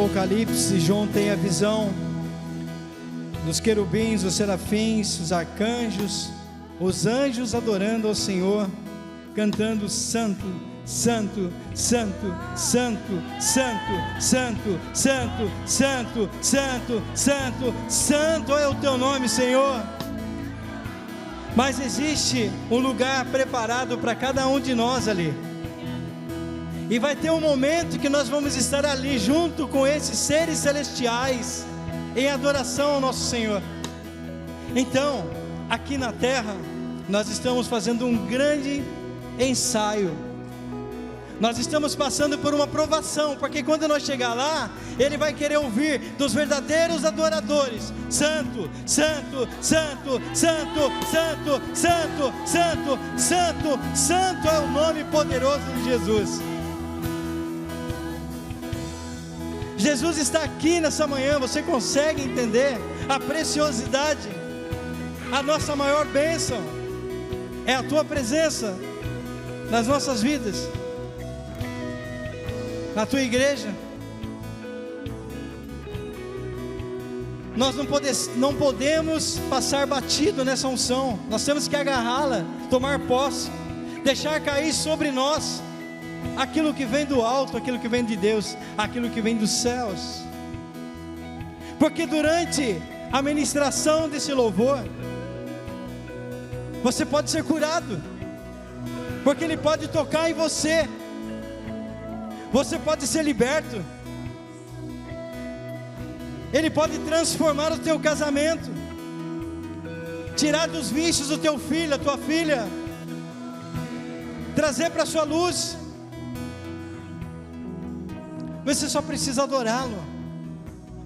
Apocalipse, João tem a visão dos querubins, os serafins, os arcanjos, os anjos adorando ao Senhor, cantando: Santo, Santo, Santo, Santo, Santo, Santo, Santo, Santo, Santo, Santo, Santo é o teu nome, Senhor. Mas existe um lugar preparado para cada um de nós ali, e vai ter um momento que nós vamos estar ali junto com esses seres celestiais, em adoração ao nosso Senhor. Então, aqui na terra, nós estamos fazendo um grande ensaio, nós estamos passando por uma provação, porque quando nós chegar lá, Ele vai querer ouvir dos verdadeiros adoradores: Santo, Santo, Santo, Santo, Santo, Santo, Santo, Santo, Santo é o nome poderoso de Jesus. Jesus está aqui nessa manhã. Você consegue entender a preciosidade? A nossa maior bênção é a tua presença nas nossas vidas, na tua igreja. Nós não podemos passar batido nessa unção. Nós temos que agarrá-la, tomar posse, deixar cair sobre nós aquilo que vem do alto, aquilo que vem de Deus, aquilo que vem dos céus. Porque durante a ministração desse louvor, você pode ser curado, porque Ele pode tocar em você, você pode ser liberto, Ele pode transformar o teu casamento, tirar dos vícios do teu filho, a tua filha, trazer para a sua luz. Você só precisa adorá-lo,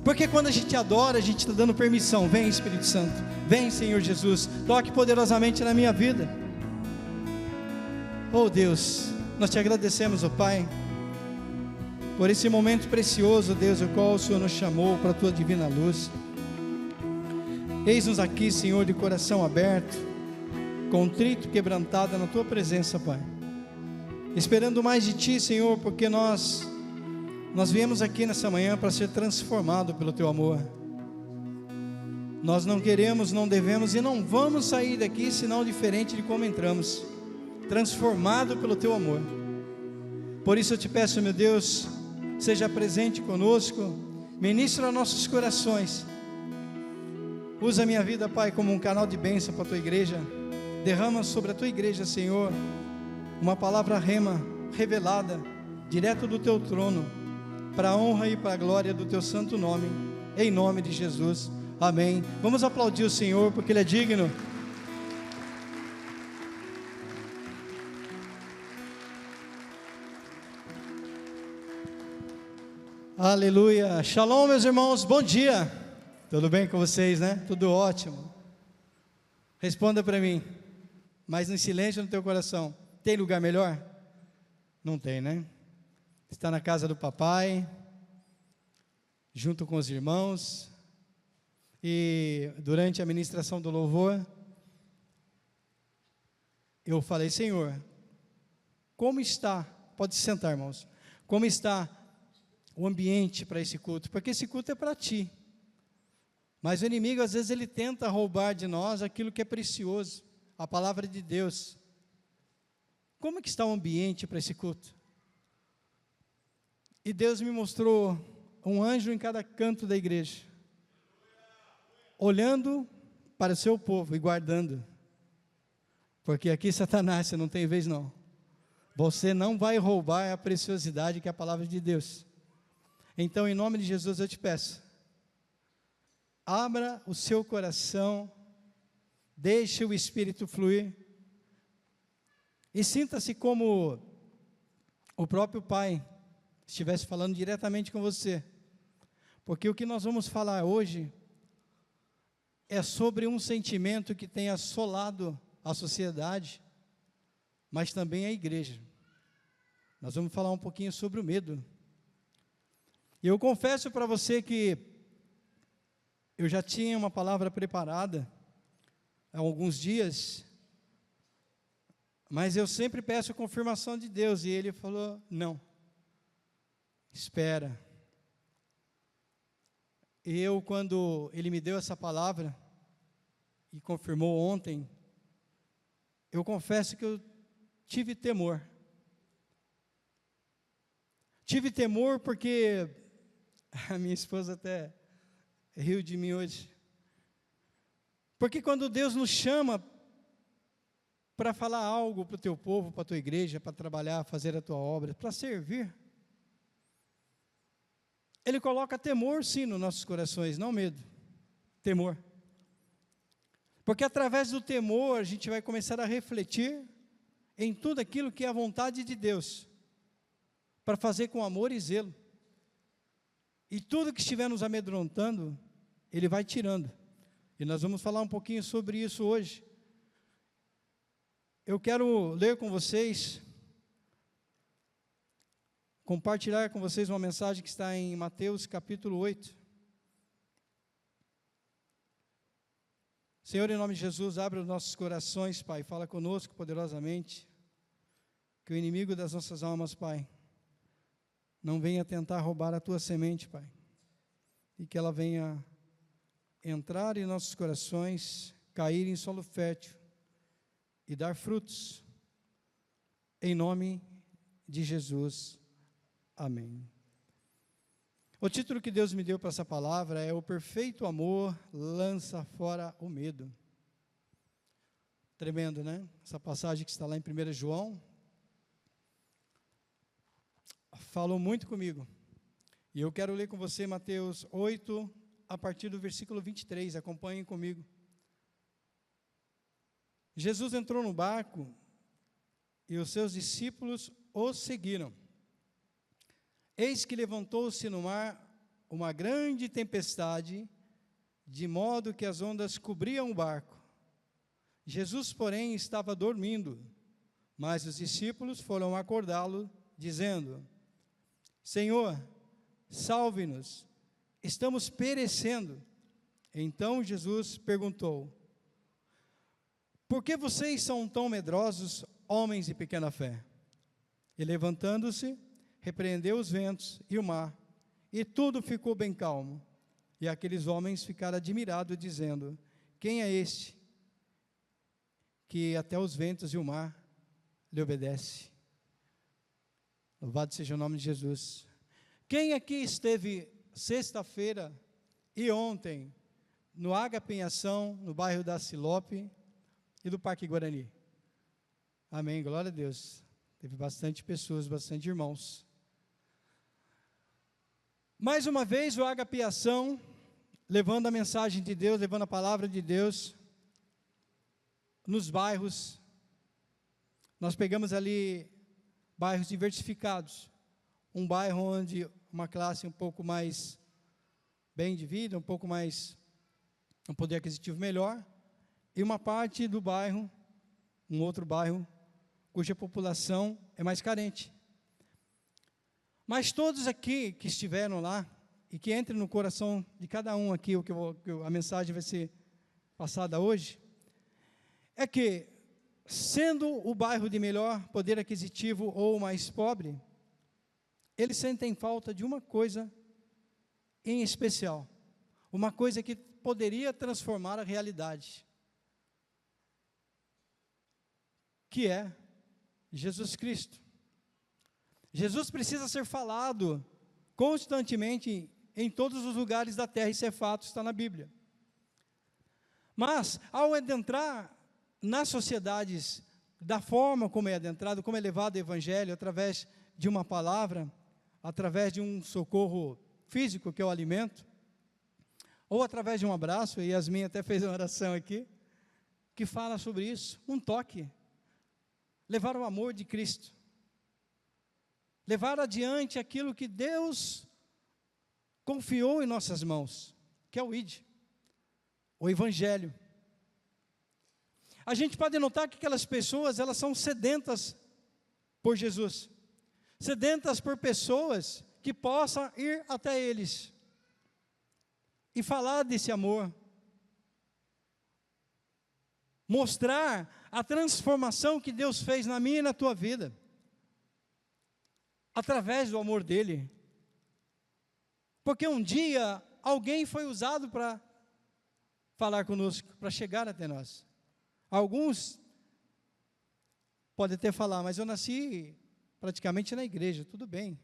porque quando a gente adora, a gente está dando permissão. Vem Espírito Santo, vem Senhor Jesus, toque poderosamente na minha vida. Oh Deus, nós te agradecemos, oh Pai, por esse momento precioso, Deus, o qual o Senhor nos chamou para a tua divina luz. Eis-nos aqui, Senhor, de coração aberto, contrito, quebrantado na tua presença, Pai, esperando mais de ti, Senhor, porque nós viemos aqui nessa manhã para ser transformado pelo teu amor. Nós não queremos, não devemos e não vamos sair daqui senão diferente de como entramos, transformado pelo teu amor. Por isso eu te peço, meu Deus, seja presente conosco, ministra nossos corações, usa a minha vida, Pai, como um canal de bênção para a tua igreja. Derrama sobre a tua igreja, Senhor, uma palavra rema, revelada, direto do teu trono, para a honra e para a glória do teu santo nome, em nome de Jesus, amém. Vamos aplaudir o Senhor, porque Ele é digno. Aleluia, shalom meus irmãos, bom dia, tudo bem com vocês, né? Tudo ótimo. Responda para mim, mas em silêncio no teu coração: tem lugar melhor? Não tem, né? Está na casa do papai, junto com os irmãos, e durante a ministração do louvor, eu falei: Senhor, como está, pode se sentar, irmãos, como está o ambiente para esse culto? Porque esse culto é para ti, mas o inimigo às vezes ele tenta roubar de nós aquilo que é precioso, a palavra de Deus. Como é que está o ambiente para esse culto? E Deus me mostrou um anjo em cada canto da igreja, olhando para o seu povo e guardando, porque aqui Satanás, você não tem vez não, você não vai roubar a preciosidade que é a palavra de Deus. Então, em nome de Jesus eu te peço, abra o seu coração, deixe o Espírito fluir, e sinta-se como o próprio Pai estivesse falando diretamente com você, porque o que nós vamos falar hoje é sobre um sentimento que tem assolado a sociedade, mas também a igreja. Nós vamos falar um pouquinho sobre o medo. E eu confesso para você que eu já tinha uma palavra preparada há alguns dias, mas eu sempre peço a confirmação de Deus, e Ele falou: não, espera, E eu, quando ele me deu essa palavra, e confirmou ontem, eu confesso que eu tive temor. Tive temor porque a minha esposa até riu de mim hoje. Porque quando Deus nos chama para falar algo para o teu povo, para a tua igreja, para trabalhar, fazer a tua obra, para servir, Ele coloca temor sim nos nossos corações, não medo, temor. Porque através do temor a gente vai começar a refletir em tudo aquilo que é a vontade de Deus, para fazer com amor e zelo. E tudo que estiver nos amedrontando, Ele vai tirando. E nós vamos falar um pouquinho sobre isso hoje. Eu quero ler com vocês, compartilhar com vocês uma mensagem que está em Mateus capítulo 8. Senhor, em nome de Jesus, abre os nossos corações, Pai, fala conosco poderosamente, que o inimigo das nossas almas, Pai, não venha tentar roubar a Tua semente, Pai, e que ela venha entrar em nossos corações, cair em solo fértil e dar frutos, em nome de Jesus, amém. O título que Deus me deu para essa palavra é: o perfeito amor lança fora o medo. Tremendo, né? Essa passagem que está lá em 1 João, falou muito comigo, e eu quero ler com você Mateus 8, a partir do versículo 23, acompanhem comigo. Jesus entrou no barco, e os seus discípulos o seguiram. Eis que levantou-se no mar uma grande tempestade, de modo que as ondas cobriam o barco. Jesus, porém, estava dormindo, mas os discípulos foram acordá-lo, dizendo: Senhor, salve-nos, estamos perecendo. Então Jesus perguntou: por que vocês são tão medrosos, homens de pequena fé? E levantando-se, repreendeu os ventos e o mar, e tudo ficou bem calmo. E aqueles homens ficaram admirados, dizendo: quem é este, que até os ventos e o mar lhe obedece? Louvado seja o nome de Jesus. Quem aqui esteve sexta-feira e ontem no Ágape em Ação, no bairro da Silope e do Parque Guarani? Amém, glória a Deus. Teve bastante pessoas, bastante irmãos. Mais uma vez o Ágape em Ação, levando a mensagem de Deus, levando a palavra de Deus nos bairros. Nós pegamos ali bairros diversificados, um bairro onde uma classe um pouco mais bem de vida, um pouco mais, um poder aquisitivo melhor, e uma parte do bairro, um outro bairro, cuja população é mais carente. Mas todos aqui que estiveram lá, e que entrem no coração de cada um aqui, a mensagem vai ser passada hoje, é que, sendo o bairro de melhor poder aquisitivo ou mais pobre, eles sentem falta de uma coisa em especial, uma coisa que poderia transformar a realidade, que é Jesus Cristo. Jesus precisa ser falado constantemente em todos os lugares da terra, isso é fato, está na Bíblia. Mas, ao adentrar nas sociedades, da forma como é adentrado, como é levado o Evangelho, através de uma palavra, através de um socorro físico, que é o alimento, ou através de um abraço, e Yasmin até fez uma oração aqui, que fala sobre isso, um toque, levar o amor de Cristo, levar adiante aquilo que Deus confiou em nossas mãos, que é o ID, o Evangelho. A gente pode notar que aquelas pessoas, elas são sedentas por Jesus, sedentas por pessoas que possam ir até eles e falar desse amor, mostrar a transformação que Deus fez na minha e na tua vida, através do amor dele. Porque um dia alguém foi usado para falar conosco, para chegar até nós. Alguns podem até falar, mas eu nasci praticamente na igreja, tudo bem.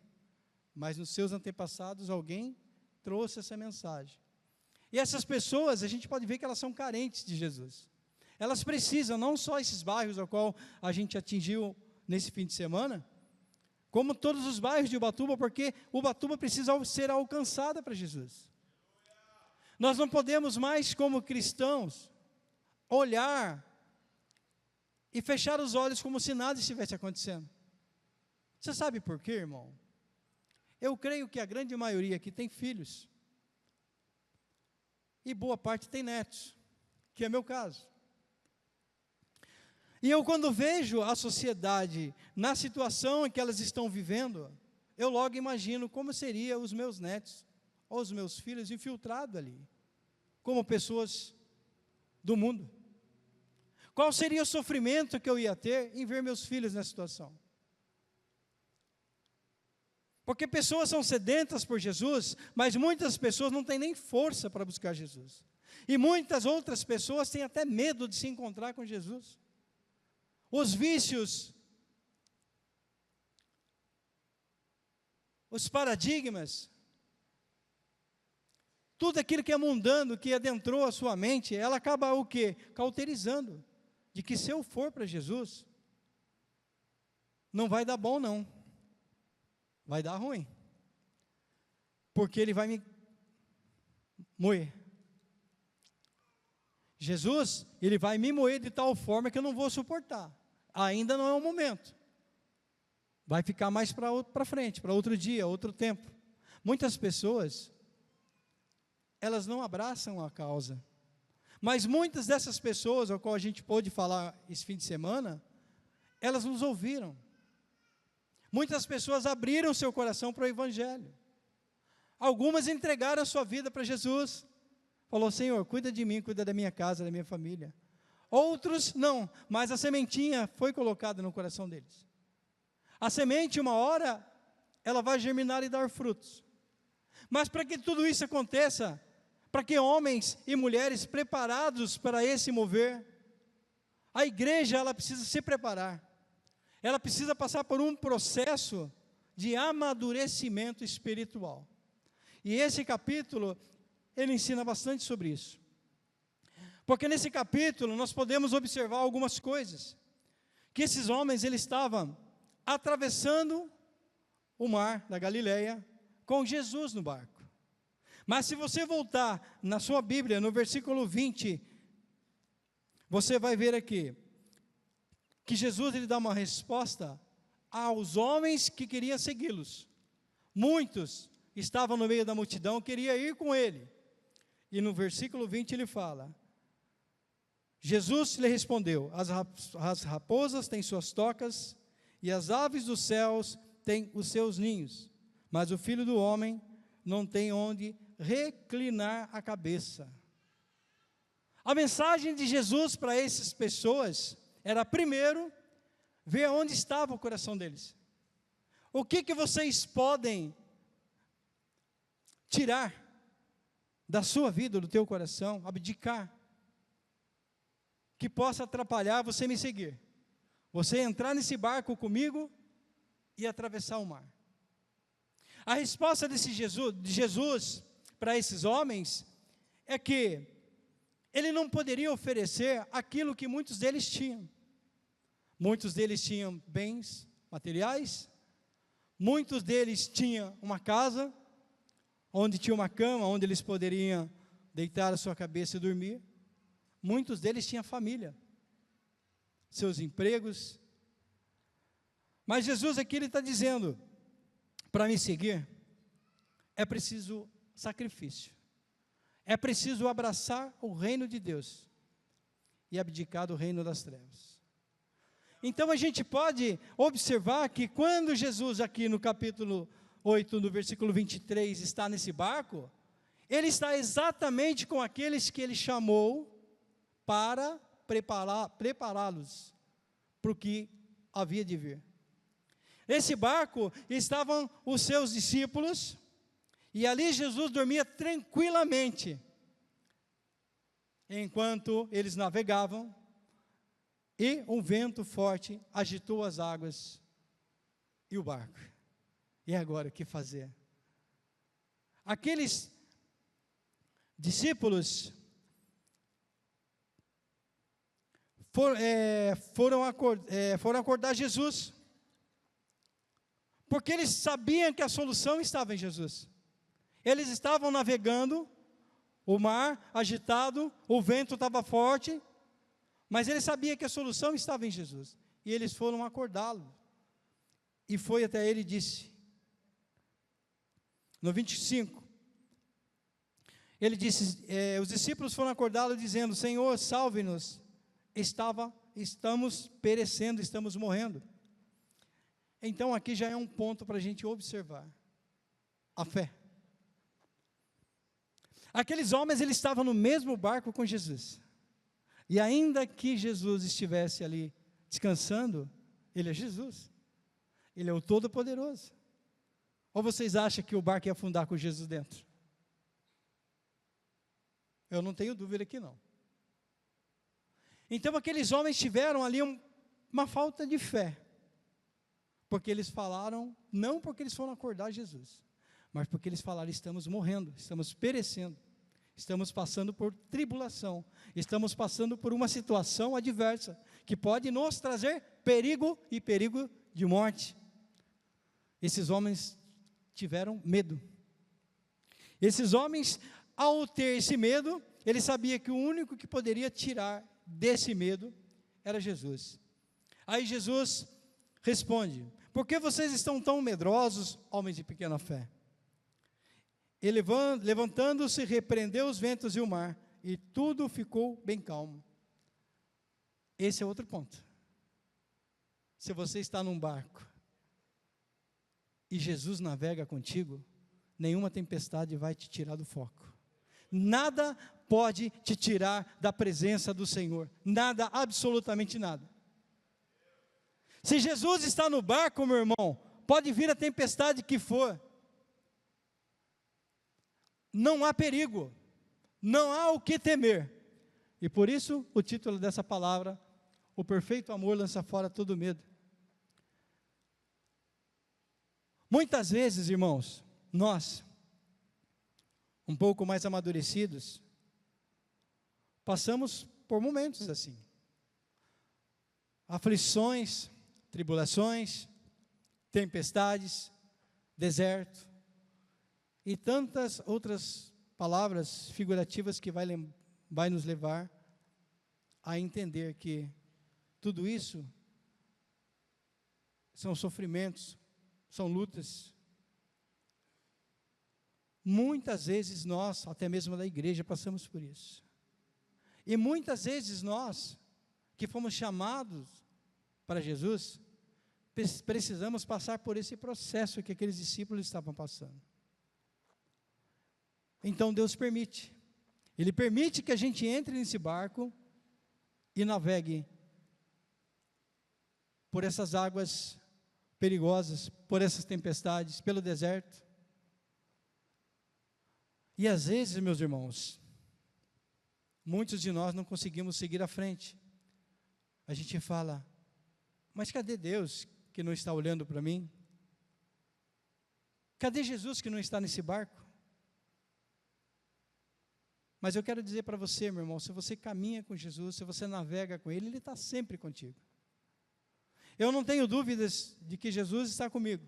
Mas nos seus antepassados alguém trouxe essa mensagem. E essas pessoas, a gente pode ver que elas são carentes de Jesus. Elas precisam, não só esses bairros ao qual a gente atingiu nesse fim de semana, como todos os bairros de Ubatuba, porque Ubatuba precisa ser alcançada para Jesus. Nós não podemos mais, como cristãos, olhar e fechar os olhos como se nada estivesse acontecendo. Você sabe por quê, irmão? Eu creio que a grande maioria aqui tem filhos, e boa parte tem netos, que é meu caso. E eu, quando vejo a sociedade na situação em que elas estão vivendo, eu logo imagino como seriam os meus netos, ou os meus filhos infiltrados ali, como pessoas do mundo. Qual seria o sofrimento que eu ia ter em ver meus filhos nessa situação? Porque pessoas são sedentas por Jesus, mas muitas pessoas não têm nem força para buscar Jesus. E muitas outras pessoas têm até medo de se encontrar com Jesus. Os vícios, os paradigmas, tudo aquilo que é mundano, que adentrou a sua mente, ela acaba o quê? Cauterizando, de que se eu for para Jesus, não vai dar bom não, vai dar ruim, porque Ele vai me moer. Jesus, Ele vai me moer de tal forma que eu não vou suportar. Ainda não é o momento. Vai ficar mais para frente, para outro dia, outro tempo. Muitas pessoas, elas não abraçam a causa. Mas muitas dessas pessoas, ao qual a gente pôde falar esse fim de semana, elas nos ouviram. Muitas pessoas abriram seu coração para o Evangelho. Algumas entregaram a sua vida para Jesus. Falou, Senhor, cuida de mim, cuida da minha casa, da minha família. Outros não, mas a sementinha foi colocada no coração deles. A semente, uma hora, ela vai germinar e dar frutos. Mas para que tudo isso aconteça, para que homens e mulheres preparados para esse mover, a igreja, ela precisa se preparar. Ela precisa passar por um processo de amadurecimento espiritual. E esse capítulo, ele ensina bastante sobre isso. Porque nesse capítulo nós podemos observar algumas coisas. Que esses homens, eles estavam atravessando o mar da Galileia com Jesus no barco. Mas se você voltar na sua Bíblia, no versículo 20, você vai ver aqui, que Jesus, ele dá uma resposta aos homens que queriam segui-los. Muitos estavam no meio da multidão, queriam ir com ele. E no versículo 20 ele fala, Jesus lhe respondeu, as raposas têm suas tocas, e as aves dos céus têm os seus ninhos, mas o Filho do Homem não tem onde reclinar a cabeça. A mensagem de Jesus para essas pessoas era, primeiro, ver onde estava o coração deles. O que vocês podem tirar da sua vida, do teu coração, abdicar, que possa atrapalhar você me seguir, você entrar nesse barco comigo e atravessar o mar. A resposta de Jesus para esses homens é que ele não poderia oferecer aquilo que muitos deles tinham. Muitos deles tinham bens materiais, muitos deles tinham uma casa, onde tinha uma cama, onde eles poderiam deitar a sua cabeça e dormir. Muitos deles tinham família, seus empregos. Mas Jesus aqui, ele está dizendo, para me seguir, é preciso sacrifício. É preciso abraçar o reino de Deus e abdicar do reino das trevas. Então a gente pode observar que quando Jesus aqui no capítulo 8, no versículo 23, está nesse barco, ele está exatamente com aqueles que ele chamou para prepará-los para o que havia de vir. Nesse barco estavam os seus discípulos E ali Jesus dormia tranquilamente, enquanto eles navegavam, e um vento forte agitou as águas e o barco. E agora o que fazer? Aqueles discípulos foram acordar Jesus, porque eles sabiam que a solução estava em Jesus. Eles estavam navegando, o mar agitado, o vento estava forte, mas eles sabiam que a solução estava em Jesus. E eles foram acordá-lo. E foi até ele e disse, no 25, ele disse, os discípulos foram acordá-lo dizendo, Senhor, salve-nos, estamos perecendo, estamos morrendo. Então aqui já é um ponto para a gente observar, a fé. Aqueles homens, eles estavam no mesmo barco com Jesus, e ainda que Jesus estivesse ali descansando, ele é Jesus, ele é o Todo-Poderoso. Ou vocês acham que o barco ia afundar com Jesus dentro? Eu não tenho dúvida que não. Então aqueles homens tiveram ali uma falta de fé, porque eles falaram, não porque eles foram acordar Jesus, mas porque eles falaram, estamos morrendo, estamos perecendo, estamos passando por tribulação, estamos passando por uma situação adversa, que pode nos trazer perigo e perigo de morte. Esses homens tiveram medo. Esses homens, ao ter esse medo, ele sabia que o único que poderia tirar desse medo era Jesus. Aí Jesus responde, por que vocês estão tão medrosos, homens de pequena fé? E levantando-se, repreendeu os ventos e o mar, e tudo ficou bem calmo. Esse é outro ponto. Se você está num barco, e Jesus navega contigo, nenhuma tempestade vai te tirar do foco. Nada pode te tirar da presença do Senhor. Nada, absolutamente nada. Se Jesus está no barco, meu irmão, pode vir a tempestade que for. Não há perigo. Não há o que temer. E por isso, o título dessa palavra, o perfeito amor lança fora todo medo. Muitas vezes, irmãos, nós, um pouco mais amadurecidos, passamos por momentos assim, aflições, tribulações, tempestades, deserto, e tantas outras palavras figurativas que vai nos levar a entender que tudo isso são sofrimentos, são lutas. Muitas vezes nós, até mesmo da igreja, passamos por isso. E muitas vezes nós, que fomos chamados para Jesus, precisamos passar por esse processo que aqueles discípulos estavam passando. Então Deus permite. Ele permite que a gente entre nesse barco e navegue por essas águas perigosas, por essas tempestades, pelo deserto. E às vezes, meus irmãos, muitos de nós não conseguimos seguir à frente. A gente fala, mas cadê Deus que não está olhando para mim? Cadê Jesus que não está nesse barco? Mas eu quero dizer para você, meu irmão, se você caminha com Jesus, se você navega com Ele, Ele está sempre contigo. Eu não tenho dúvidas de que Jesus está comigo.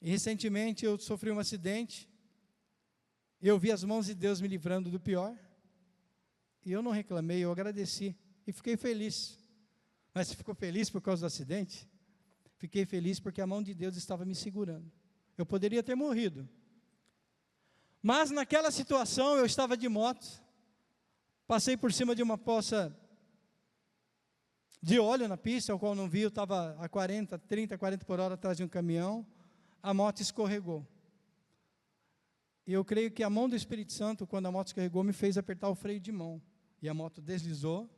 E recentemente eu sofri um acidente, eu vi as mãos de Deus me livrando do pior, e eu não reclamei, eu agradeci, e fiquei feliz. Mas você ficou feliz por causa do acidente? Fiquei feliz porque a mão de Deus estava me segurando. Eu poderia ter morrido. Mas naquela situação eu estava de moto, passei por cima de uma poça de óleo na pista, ao qual não vi, eu estava a 40 por hora atrás de um caminhão, a moto escorregou. E eu creio que a mão do Espírito Santo, quando a moto escorregou, me fez apertar o freio de mão. E a moto deslizou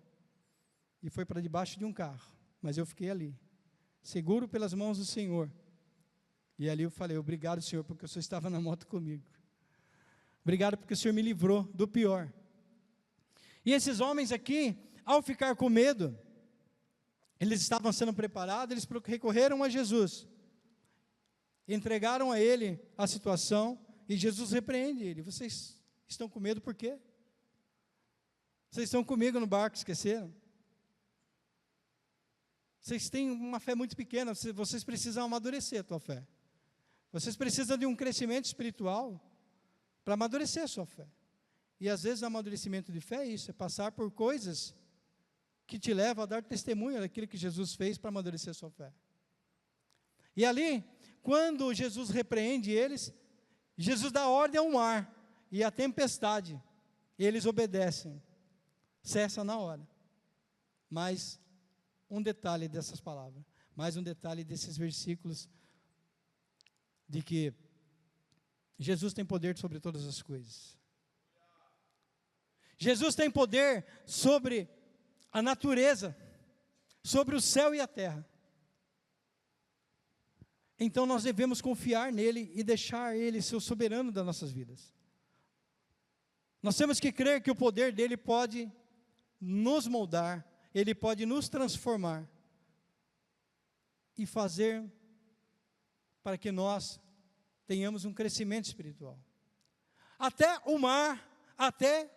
e foi para debaixo de um carro. Mas eu fiquei ali, seguro pelas mãos do Senhor. E ali eu falei, obrigado, Senhor, porque o Senhor estava na moto comigo. Obrigado porque o Senhor me livrou do pior. E esses homens aqui, ao ficar com medo, eles estavam sendo preparados, eles recorreram a Jesus. Entregaram a Ele a situação, e Jesus repreende ele. Vocês estão com medo por quê? Vocês estão comigo no barco, esqueceram? Vocês têm uma fé muito pequena, vocês precisam amadurecer a tua fé. Vocês precisam de um crescimento espiritual para amadurecer a sua fé. E às vezes o amadurecimento de fé é isso, é passar por coisas que te levam a dar testemunho daquilo que Jesus fez para amadurecer a sua fé. E ali, quando Jesus repreende eles, Jesus dá ordem ao mar e à tempestade, e eles obedecem, cessa na hora. Mas um detalhe dessas palavras, mais um detalhe desses versículos, de que Jesus tem poder sobre todas as coisas. Jesus tem poder sobre a natureza, sobre o céu e a terra. Então nós devemos confiar nele e deixar ele ser o soberano das nossas vidas. Nós temos que crer que o poder dele pode nos moldar, ele pode nos transformar e fazer para que nós tenhamos um crescimento espiritual. Até o mar, até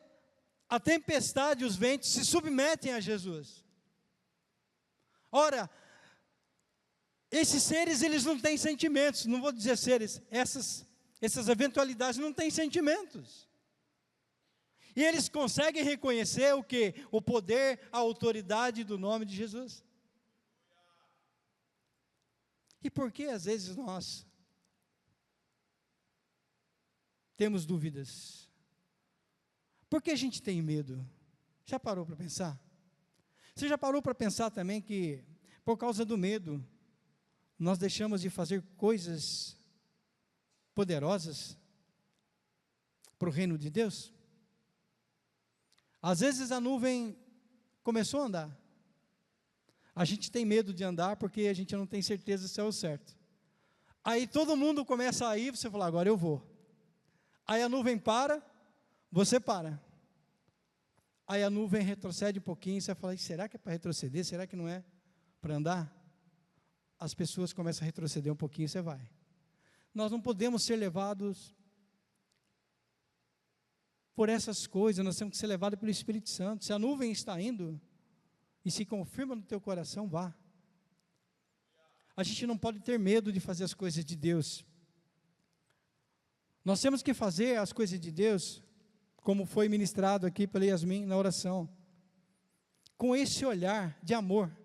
a tempestade e os ventos se submetem a Jesus. Ora, esses seres, eles não têm sentimentos, não vou dizer seres, essas eventualidades não têm sentimentos. E eles conseguem reconhecer o quê? O poder, a autoridade do nome de Jesus. E por que às vezes nós temos dúvidas? Por que a gente tem medo? Já parou para pensar? Você já parou para pensar também que, por causa do medo, nós deixamos de fazer coisas poderosas para o reino de Deus? Às vezes a nuvem começou a andar. A gente tem medo de andar porque a gente não tem certeza se é o certo. Aí todo mundo começa a ir, você fala, agora eu vou. Aí a nuvem para, você para. Aí a nuvem retrocede um pouquinho, você fala, será que é para retroceder? Será que não é para andar? As pessoas começam a retroceder um pouquinho, você vai. Nós não podemos ser levados por essas coisas, nós temos que ser levados pelo Espírito Santo. Se a nuvem está indo e se confirma no teu coração, vá. A gente não pode ter medo de fazer as coisas de Deus. Nós temos que fazer as coisas de Deus, como foi ministrado aqui pela Yasmin na oração, com esse olhar de amor.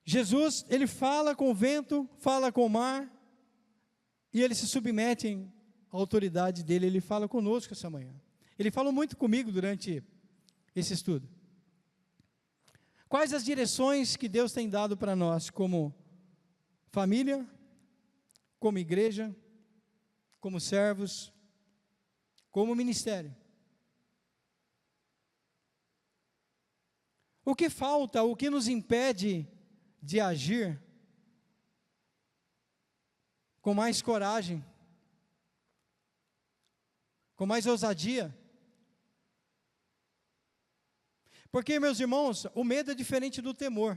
Jesus, ele fala com o vento, fala com o mar, e ele se submete à autoridade dele. Ele fala conosco essa manhã. Ele falou muito comigo durante esse estudo. Quais as direções que Deus tem dado para nós, como família, como igreja, como servos, como ministério? O que falta, o que nos impede de agir com mais coragem, com mais ousadia? Porque, meus irmãos, o medo é diferente do temor.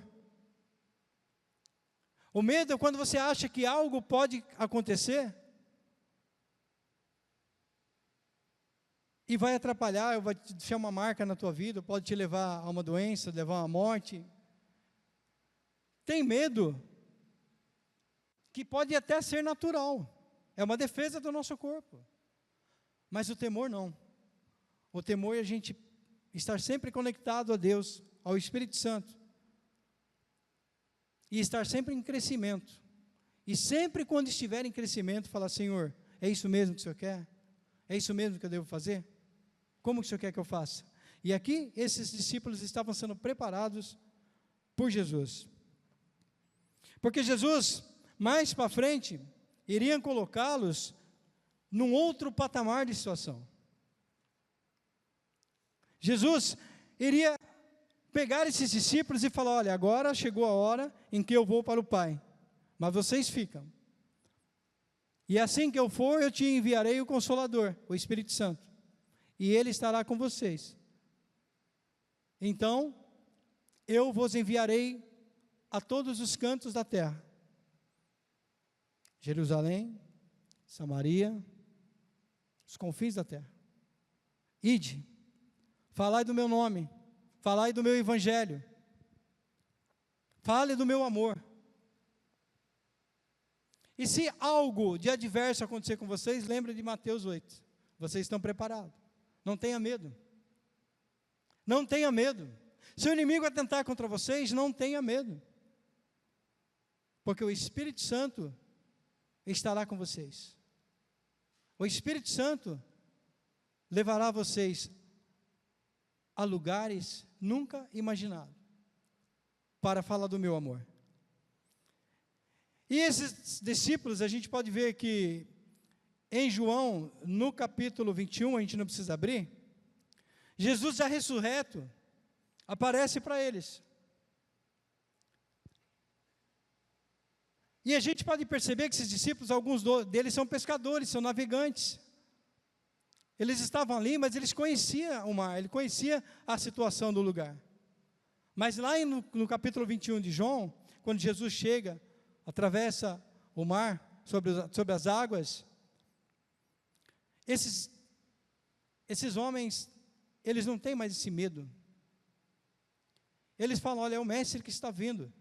O medo é quando você acha que algo pode acontecer e vai atrapalhar, vai te deixar uma marca na tua vida, pode te levar a uma doença, levar a uma morte. Tem medo que pode até ser natural, é uma defesa do nosso corpo, mas o temor não. O temor é a gente estar sempre conectado a Deus, ao Espírito Santo, e estar sempre em crescimento, e sempre quando estiver em crescimento, falar, Senhor, é isso mesmo que o Senhor quer? É isso mesmo que eu devo fazer? Como que o Senhor quer que eu faça? E aqui, esses discípulos estavam sendo preparados por Jesus, porque Jesus, mais para frente, iriam colocá-los num outro patamar de situação. Jesus iria pegar esses discípulos e falar: olha, agora chegou a hora em que eu vou para o Pai, mas vocês ficam. E assim que eu for, eu te enviarei o Consolador, o Espírito Santo, e Ele estará com vocês. Então, eu vos enviarei a todos os cantos da terra, Jerusalém, Samaria, os confins da terra. Ide, falai do meu nome, falai do meu evangelho, fale do meu amor. E se algo de adverso acontecer com vocês, lembre de Mateus 8. Vocês estão preparados. Não tenha medo. Não tenha medo. Se o inimigo atentar contra vocês, não tenha medo. Porque o Espírito Santo estará com vocês. O Espírito Santo levará vocês a lugares nunca imaginados para falar do meu amor. E esses discípulos, a gente pode ver que em João, no capítulo 21, a gente não precisa abrir, Jesus já ressurreto aparece para eles. E a gente pode perceber que esses discípulos, alguns deles são pescadores, são navegantes. Eles estavam ali, mas eles conheciam o mar, eles conheciam a situação do lugar. Mas lá no capítulo 21 de João, quando Jesus chega, atravessa o mar sobre as águas, esses homens, eles não têm mais esse medo. Eles falam: olha, é o mestre que está vindo.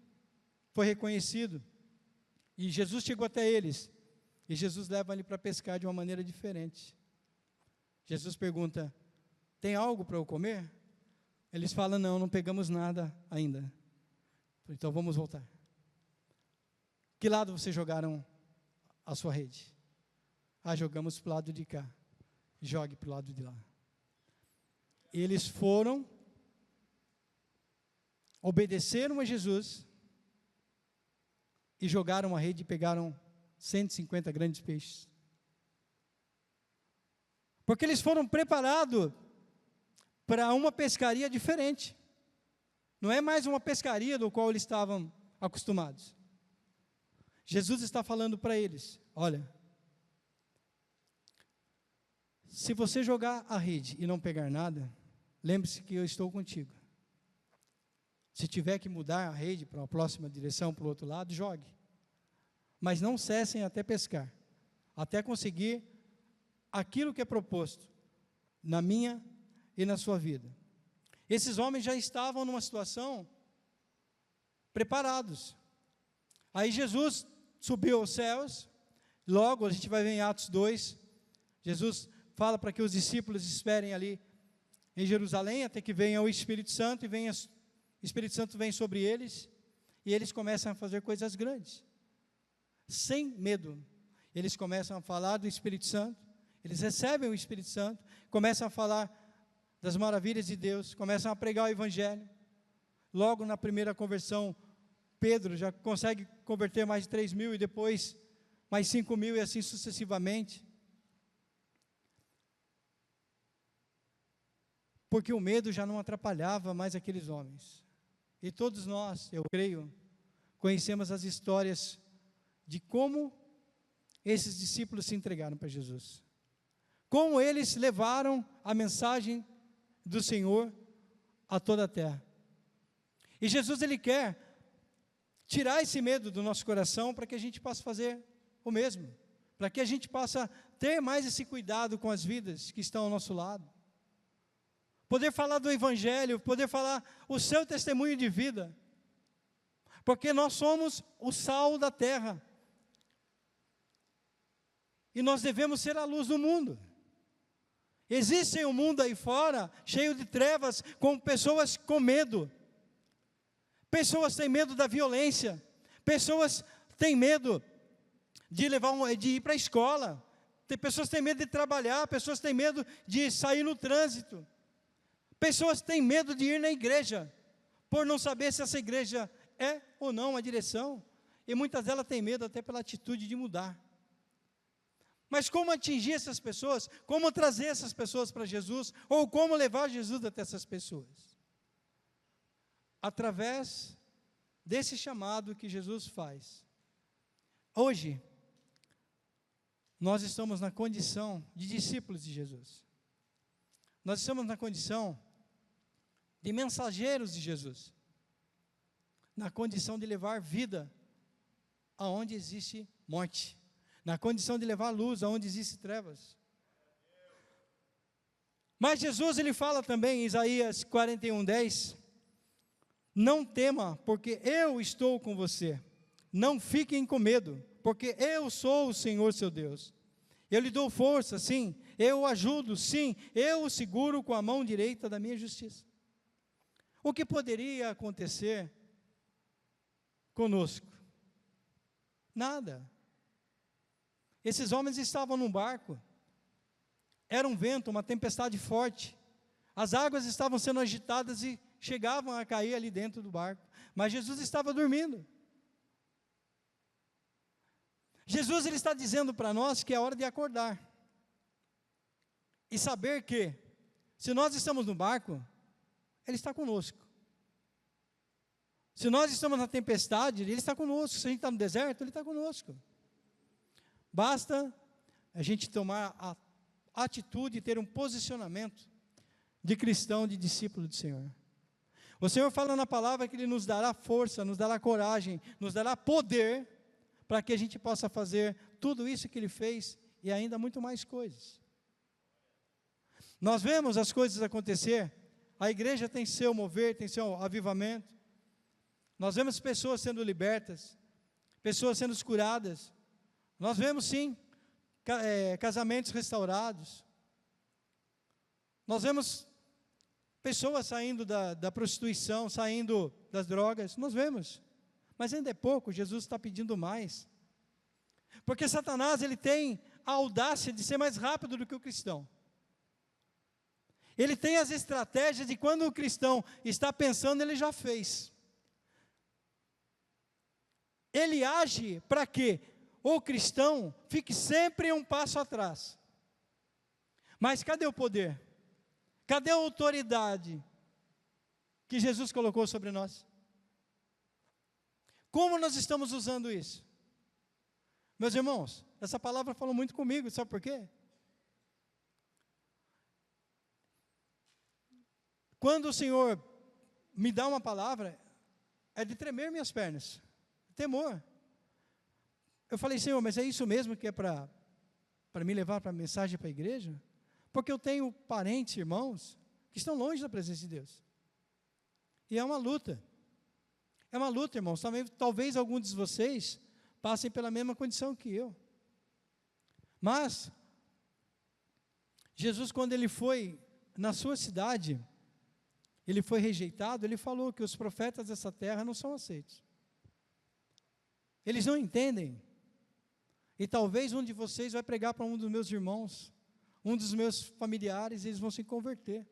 Foi reconhecido. E Jesus chegou até eles. E Jesus leva ele para pescar de uma maneira diferente. Jesus pergunta: tem algo para eu comer? Eles falam: não, não pegamos nada ainda. Então vamos voltar. Que lado vocês jogaram a sua rede? Ah, jogamos para o lado de cá. Jogue para o lado de lá. Eles foram, obedeceram a Jesus e jogaram a rede e pegaram 150 grandes peixes. Porque eles foram preparados para uma pescaria diferente. Não é mais uma pescaria do qual eles estavam acostumados. Jesus está falando para eles: olha, se você jogar a rede e não pegar nada, lembre-se que eu estou contigo. Se tiver que mudar a rede para a próxima direção, para o outro lado, jogue. Mas não cessem até pescar, até conseguir aquilo que é proposto na minha e na sua vida. Esses homens já estavam numa situação preparados. Aí Jesus subiu aos céus. Logo a gente vai ver em Atos 2, Jesus fala para que os discípulos esperem ali em Jerusalém, até que venha o Espírito Santo, o Espírito Santo vem sobre eles, e eles começam a fazer coisas grandes, sem medo. Eles começam a falar do Espírito Santo, eles recebem o Espírito Santo, começam a falar das maravilhas de Deus, começam a pregar o Evangelho. Logo na primeira conversão, Pedro já consegue converter mais de 3.000, e depois mais 5.000, e assim sucessivamente. Porque o medo já não atrapalhava mais aqueles homens. E todos nós, eu creio, conhecemos as histórias de como esses discípulos se entregaram para Jesus. Como eles levaram a mensagem do Senhor a toda a terra. E Jesus, Ele quer tirar esse medo do nosso coração para que a gente possa fazer o mesmo. Para que a gente possa ter mais esse cuidado com as vidas que estão ao nosso lado. Poder falar do Evangelho, poder falar o seu testemunho de vida. Porque nós somos o sal da terra. E nós devemos ser a luz do mundo. Existe um mundo aí fora, cheio de trevas, com pessoas com medo. Pessoas têm medo da violência. Pessoas têm medo de ir para a escola. Pessoas têm medo de trabalhar. Pessoas têm medo de sair no trânsito. Pessoas têm medo de ir na igreja, por não saber se essa igreja é ou não a direção. E muitas delas têm medo até pela atitude de mudar. Mas como atingir essas pessoas? Como trazer essas pessoas para Jesus? Ou como levar Jesus até essas pessoas? através desse chamado que Jesus faz. Hoje, nós estamos na condição de discípulos de Jesus. Nós estamos na condição de mensageiros de Jesus. Na condição de levar vida aonde existe morte. Na condição de levar luz aonde existe trevas. Mas Jesus, ele fala também em Isaías 41:10, não tema, porque eu estou com você. Não fiquem com medo, porque eu sou o Senhor seu Deus. Eu lhe dou força, sim, eu o ajudo, sim, eu o seguro com a mão direita da minha justiça. O que poderia acontecer conosco? Nada. Esses homens estavam num barco, era um vento, uma tempestade forte, as águas estavam sendo agitadas e chegavam a cair ali dentro do barco, mas Jesus estava dormindo. Jesus, ele está dizendo para nós que é hora de acordar, e saber que, se nós estamos no barco, Ele está conosco. Se nós estamos na tempestade, Ele está conosco. Se a gente está no deserto, Ele está conosco. Basta a gente tomar a atitude e ter um posicionamento de cristão, de discípulo do Senhor. O Senhor fala na palavra que Ele nos dará força, nos dará coragem, nos dará poder, para que a gente possa fazer tudo isso que Ele fez e ainda muito mais coisas. Nós vemos as coisas acontecer, a igreja tem seu mover, tem seu avivamento. Nós vemos pessoas sendo libertas, pessoas sendo curadas. Nós vemos sim, casamentos restaurados. Nós vemos pessoas saindo da prostituição, saindo das drogas, nós vemos. Mas ainda é pouco, Jesus está pedindo mais. Porque Satanás, ele tem a audácia de ser mais rápido do que o cristão. Ele tem as estratégias de quando o cristão está pensando, ele já fez. Ele age para que o cristão fique sempre um passo atrás. Mas cadê o poder? Cadê a autoridade que Jesus colocou sobre nós? Como nós estamos usando isso? Meus irmãos, essa palavra falou muito comigo, sabe por quê? Quando o Senhor me dá uma palavra, é de tremer minhas pernas, temor. Eu falei, Senhor, mas é isso mesmo que é para me levar para a mensagem para a igreja? Porque eu tenho parentes, irmãos, que estão longe da presença de Deus. E é uma luta. É uma luta, irmãos. Talvez alguns de vocês passem pela mesma condição que eu. Mas, Jesus, quando Ele foi na sua cidade, Ele foi rejeitado, Ele falou que os profetas dessa terra não são aceitos. Eles não entendem. E talvez um de vocês vai pregar para um dos meus irmãos, um dos meus familiares, e eles vão se converter.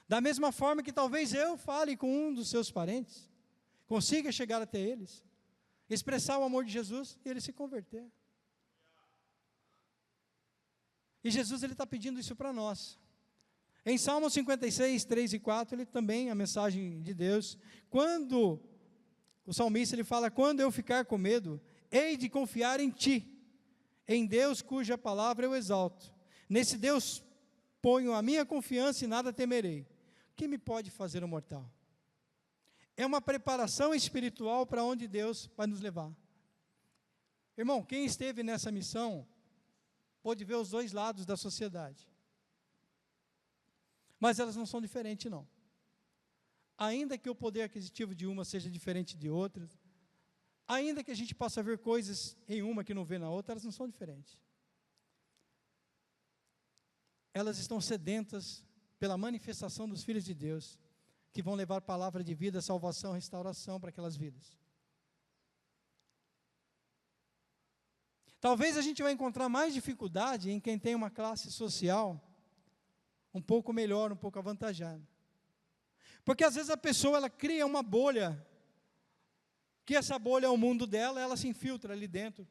Da mesma forma que talvez eu fale com um dos seus parentes, consiga chegar até eles, expressar o amor de Jesus e ele se converter. E Jesus, ele está pedindo isso para nós. Em Salmo 56, 3 e 4, ele também, a mensagem de Deus, quando o salmista, ele fala, quando eu ficar com medo, hei de confiar em Ti, em Deus cuja palavra eu exalto. Nesse Deus ponho a minha confiança e nada temerei. O que me pode fazer o mortal? É uma preparação espiritual para onde Deus vai nos levar. Irmão, quem esteve nessa missão, pôde ver os dois lados da sociedade. Mas elas não são diferentes, não. Ainda que o poder aquisitivo de uma seja diferente de outra, ainda que a gente possa ver coisas em uma que não vê na outra, elas não são diferentes. Elas estão sedentas pela manifestação dos filhos de Deus, que vão levar palavra de vida, salvação, restauração para aquelas vidas. Talvez a gente vai encontrar mais dificuldade em quem tem uma classe social um pouco melhor, um pouco avantajada. Porque às vezes a pessoa, ela cria uma bolha, que essa bolha é o mundo dela, ela se infiltra ali dentro.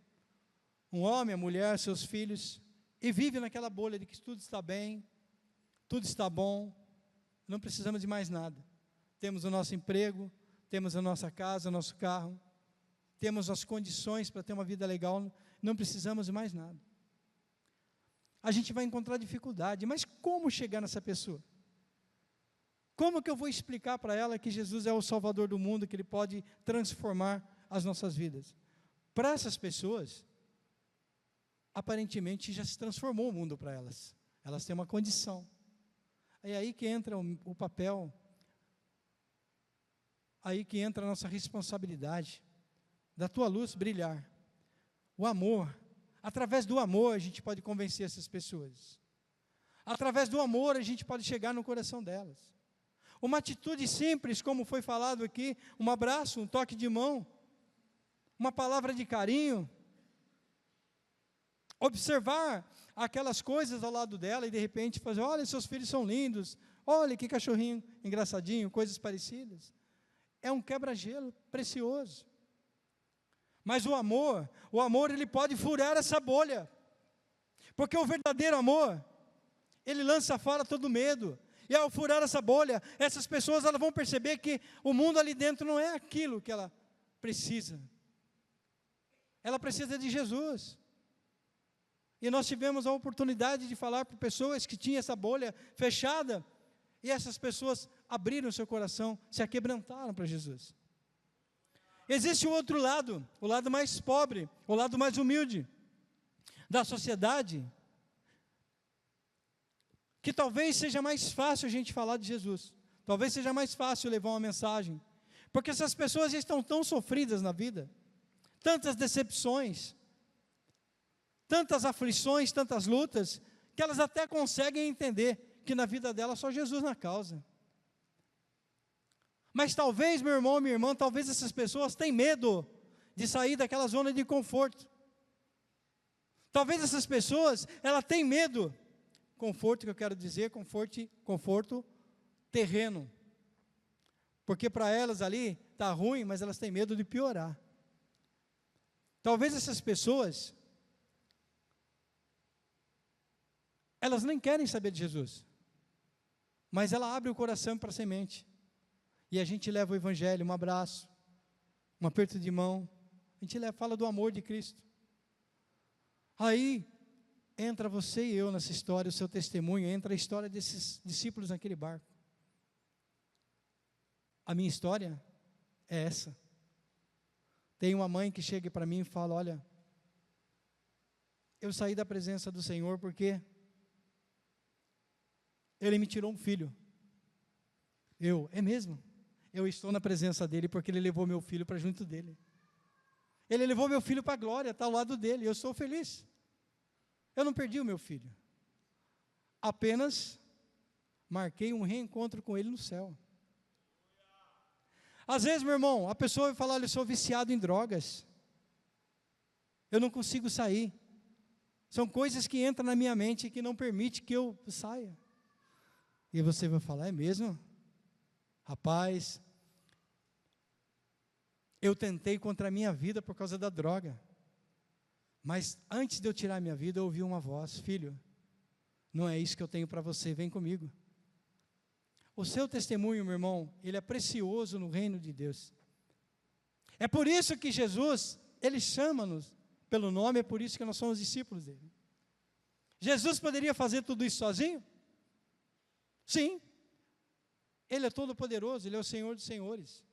Um homem, a mulher, seus filhos, e vive naquela bolha de que tudo está bem, tudo está bom, não precisamos de mais nada. temos o nosso emprego, temos a nossa casa, o nosso carro, temos as condições para ter uma vida legal, não precisamos de mais nada. A gente vai encontrar dificuldade, mas como chegar nessa pessoa? Como que eu vou explicar para ela que Jesus é o Salvador do mundo, que Ele pode transformar as nossas vidas? Para essas pessoas, aparentemente já se transformou o mundo para elas. Elas têm uma condição. É aí que entra o papel, aí que entra a nossa responsabilidade, da tua luz brilhar. O amor, através do amor a gente pode convencer essas pessoas. Através do amor a gente pode chegar no coração delas. Uma atitude simples, como foi falado aqui, um abraço, um toque de mão, uma palavra de carinho, observar aquelas coisas ao lado dela e de repente fazer, olha, seus filhos são lindos, olha que cachorrinho engraçadinho, coisas parecidas. É um quebra-gelo precioso. Mas o amor ele pode furar essa bolha, porque o verdadeiro amor, ele lança fora todo medo, e ao furar essa bolha, essas pessoas elas vão perceber que o mundo ali dentro não é aquilo que ela precisa de Jesus. E nós tivemos a oportunidade de falar para pessoas que tinham essa bolha fechada, e essas pessoas abriram seu coração, se aquebrantaram para Jesus. Existe o outro lado, o lado mais pobre, o lado mais humilde da sociedade, que talvez seja mais fácil a gente falar de Jesus, talvez seja mais fácil levar uma mensagem, porque essas pessoas já estão tão sofridas na vida, tantas decepções, tantas aflições, tantas lutas, que elas até conseguem entender que na vida delas só Jesus na causa. Mas talvez, meu irmão, minha irmã, talvez essas pessoas tenham medo de sair daquela zona de conforto. Talvez essas pessoas, elas têm medo, conforto que eu quero dizer, conforto terreno. Porque para elas ali está ruim, mas elas têm medo de piorar. Talvez essas pessoas, elas nem querem saber de Jesus, mas ela abre o coração para a semente, e a gente leva o Evangelho, um abraço, um aperto de mão, a gente fala do amor de Cristo. Aí entra você e eu nessa história, o seu testemunho, entra a história desses discípulos naquele barco. A minha história é essa. Tem uma mãe que chega para mim e fala, olha, eu saí da presença do Senhor porque Ele me tirou um filho. É mesmo? Eu estou na presença dEle porque Ele levou meu filho para junto dEle. Ele levou meu filho para a glória, está ao lado dEle, eu sou feliz. Eu não perdi o meu filho. Apenas marquei um reencontro com Ele no céu. Às vezes, meu irmão, a pessoa vai falar, olha, eu sou viciado em drogas. Eu não consigo sair. São coisas que entram na minha mente que não permite que eu saia. E você vai falar, é mesmo? Rapaz, eu tentei contra a minha vida por causa da droga. Mas antes de eu tirar a minha vida, eu ouvi uma voz, filho, não é isso que eu tenho para você, vem comigo. O seu testemunho, meu irmão, ele é precioso no reino de Deus. É por isso que Jesus, Ele chama-nos pelo nome, é por isso que nós somos discípulos dEle. Jesus poderia fazer tudo isso sozinho? Sim. Ele é todo poderoso, Ele é o Senhor dos senhores.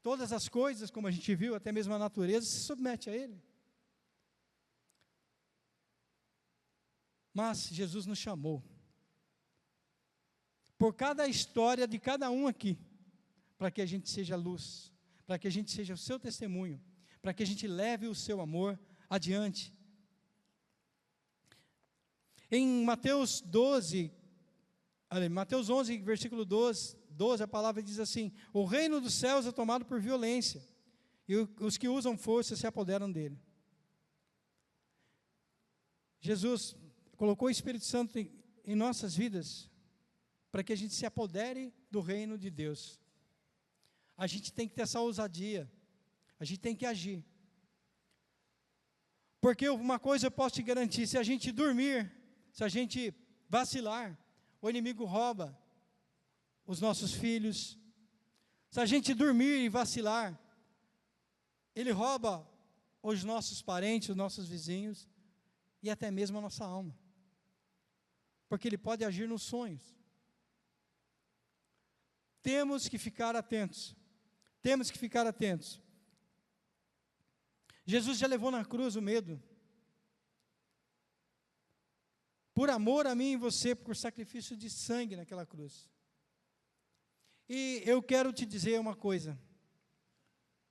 Todas as coisas, como a gente viu, até mesmo a natureza, se submete a Ele. Mas Jesus nos chamou, por cada história de cada um aqui, para que a gente seja luz, para que a gente seja o seu testemunho, para que a gente leve o seu amor adiante. Em Mateus 11, versículo 12, a palavra diz assim, o reino dos céus é tomado por violência, e os que usam força se apoderam dele. Jesus colocou o Espírito Santo em nossas vidas, para que a gente se apodere do reino de Deus. A gente tem que ter essa ousadia, a gente tem que agir. Porque uma coisa eu posso te garantir, se a gente dormir, se a gente vacilar, o inimigo rouba os nossos filhos. Se a gente dormir e vacilar, Ele rouba os nossos parentes, os nossos vizinhos e até mesmo a nossa alma, porque Ele pode agir nos sonhos. Temos que ficar atentos, temos que ficar atentos. Jesus já levou na cruz o medo, por amor a mim e você, por sacrifício de sangue naquela cruz. E eu quero te dizer uma coisa,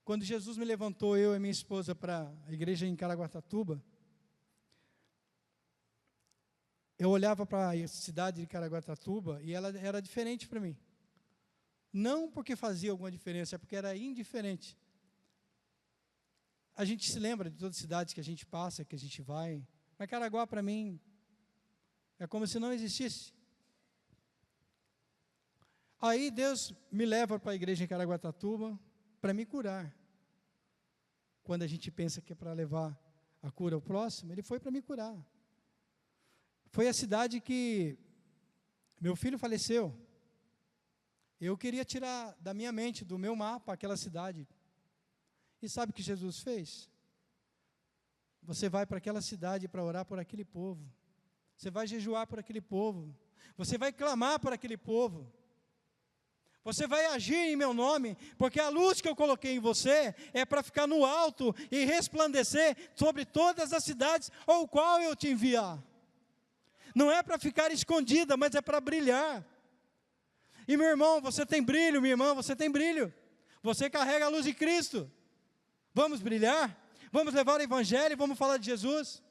quando Jesus me levantou, eu e minha esposa, para a igreja em Caraguatatuba, eu olhava para a cidade de Caraguatatuba e ela era diferente para mim. Não porque fazia alguma diferença, é porque era indiferente. A gente se lembra de todas as cidades que a gente passa, que a gente vai, mas Caraguá para mim é como se não existisse. Aí Deus me leva para a igreja em Caraguatatuba para me curar. Quando a gente pensa que é para levar a cura ao próximo, Ele foi para me curar. Foi a cidade que meu filho faleceu. Eu queria tirar da minha mente, do meu mapa, aquela cidade. E sabe o que Jesus fez? Você vai para aquela cidade para orar por aquele povo. Você vai jejuar por aquele povo. Você vai clamar por aquele povo. Você vai agir em meu nome, porque a luz que eu coloquei em você é para ficar no alto e resplandecer sobre todas as cidades ao qual eu te enviar. Não é para ficar escondida, mas é para brilhar. E meu irmão, você tem brilho, minha irmã, você tem brilho. Você carrega a luz de Cristo. Vamos brilhar? Vamos levar o Evangelho, vamos falar de Jesus?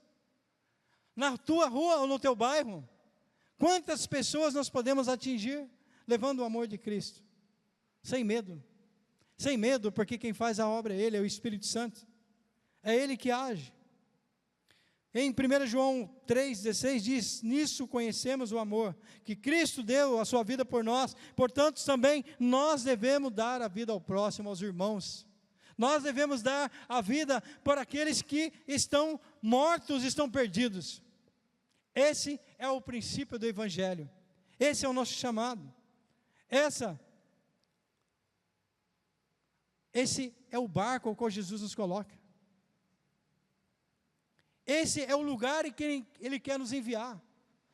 Na tua rua ou no teu bairro? Quantas pessoas nós podemos atingir levando o amor de Cristo? Sem medo. Sem medo, porque quem faz a obra é Ele, é o Espírito Santo. É Ele que age. Em 1 João 3,16 diz: nisso conhecemos o amor, que Cristo deu a sua vida por nós, portanto também nós devemos dar a vida ao próximo, aos irmãos. Nós devemos dar a vida por aqueles que estão mortos, estão perdidos. Esse é o princípio do Evangelho. Esse é o nosso chamado. Esse é o barco ao qual Jesus nos coloca. Esse é o lugar em que Ele quer nos enviar.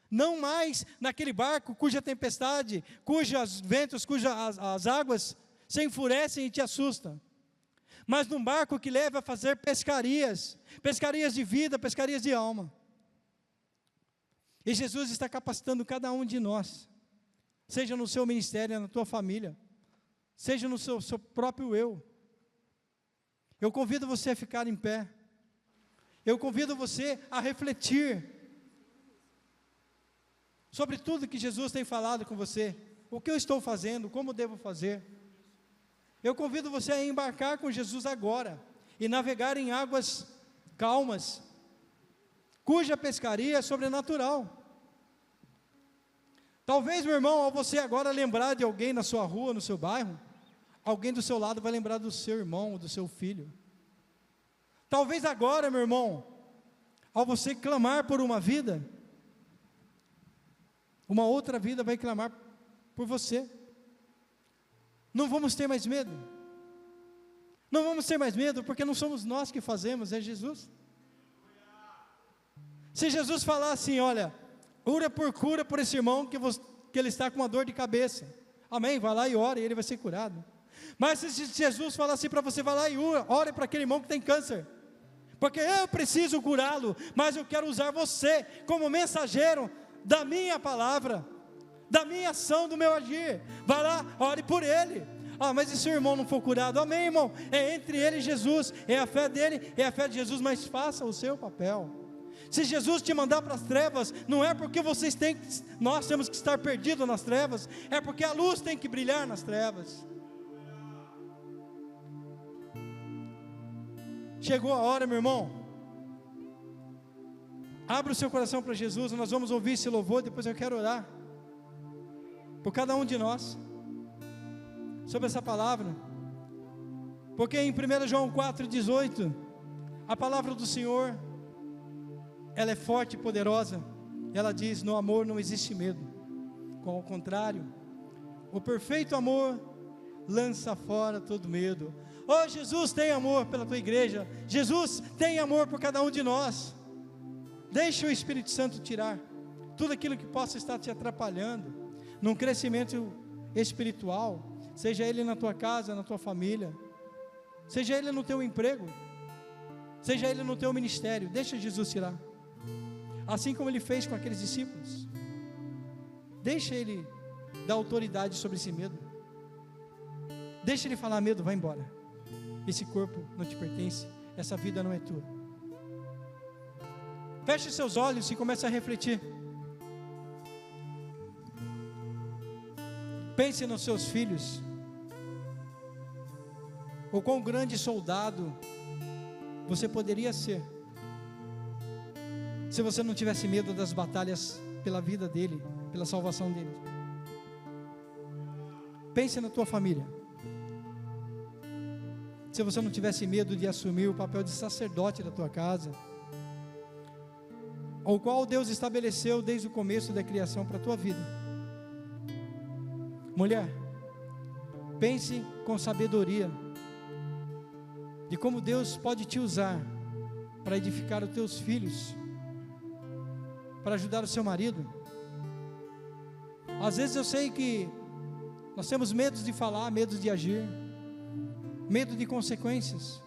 Não mais naquele barco cuja tempestade, cujos ventos, cujas as águas se enfurecem e te assustam. Mas num barco que leva a fazer pescarias, pescarias de vida, pescarias de alma. E Jesus está capacitando cada um de nós, seja no seu ministério, na tua família, seja no seu próprio eu. Eu convido você a ficar em pé. Eu convido você a refletir sobre tudo que Jesus tem falado com você. O que eu estou fazendo, como devo fazer. Eu convido você a embarcar com Jesus agora e navegar em águas calmas, cuja pescaria é sobrenatural. Talvez, meu irmão, ao você agora lembrar de alguém na sua rua, no seu bairro, alguém do seu lado vai lembrar do seu irmão, do seu filho. Talvez agora, meu irmão, ao você clamar por uma vida, uma outra vida vai clamar por você. Não vamos ter mais medo. Não vamos ter mais medo, porque não somos nós que fazemos, é Jesus. Se Jesus falar assim: olha, ora por cura por esse irmão que ele está com uma dor de cabeça, amém, vai lá e ora e ele vai ser curado. Mas se Jesus falar assim para você: vai lá e ore para aquele irmão que tem câncer, porque eu preciso curá-lo, mas eu quero usar você como mensageiro da minha palavra, da minha ação, do meu agir. Vai lá, ore por ele. Ah, mas e se o irmão não for curado? Amém, irmão, é entre ele e Jesus, é a fé dele, é a fé de Jesus, mas faça o seu papel. Se Jesus te mandar para as trevas, não é porque nós temos que estar perdidos nas trevas, é porque a luz tem que brilhar nas trevas. Chegou a hora, meu irmão. Abra o seu coração para Jesus. Nós vamos ouvir esse louvor. Depois eu quero orar por cada um de nós sobre essa palavra, porque em 1 João 4,18 a palavra do Senhor, ela é forte e poderosa. Ela diz: no amor não existe medo, ao contrário, O perfeito amor lança fora todo medo. Oh, Jesus tem amor pela tua igreja. Jesus tem amor por cada um de nós. Deixa o Espírito Santo tirar tudo aquilo que possa estar te atrapalhando num crescimento espiritual, seja ele na tua casa, na tua família, seja ele no teu emprego, seja ele no teu ministério. Deixa Jesus tirar, assim como ele fez com aqueles discípulos. Deixa ele dar autoridade sobre esse medo. Deixa ele falar: medo, vai embora, esse corpo não te pertence, essa vida não é tua. Feche seus olhos e comece a refletir. Pense nos seus filhos. O quão grande soldado você poderia ser se você não tivesse medo das batalhas pela vida dele, pela salvação dele. Pense na tua família. Se você não tivesse medo de assumir o papel de sacerdote da tua casa, o qual Deus estabeleceu desde o começo da criação para a tua vida. Mulher, pense com sabedoria de como Deus pode te usar para edificar os teus filhos, para ajudar o seu marido. Às vezes eu sei que nós temos medo de falar, medo de agir, medo de consequências,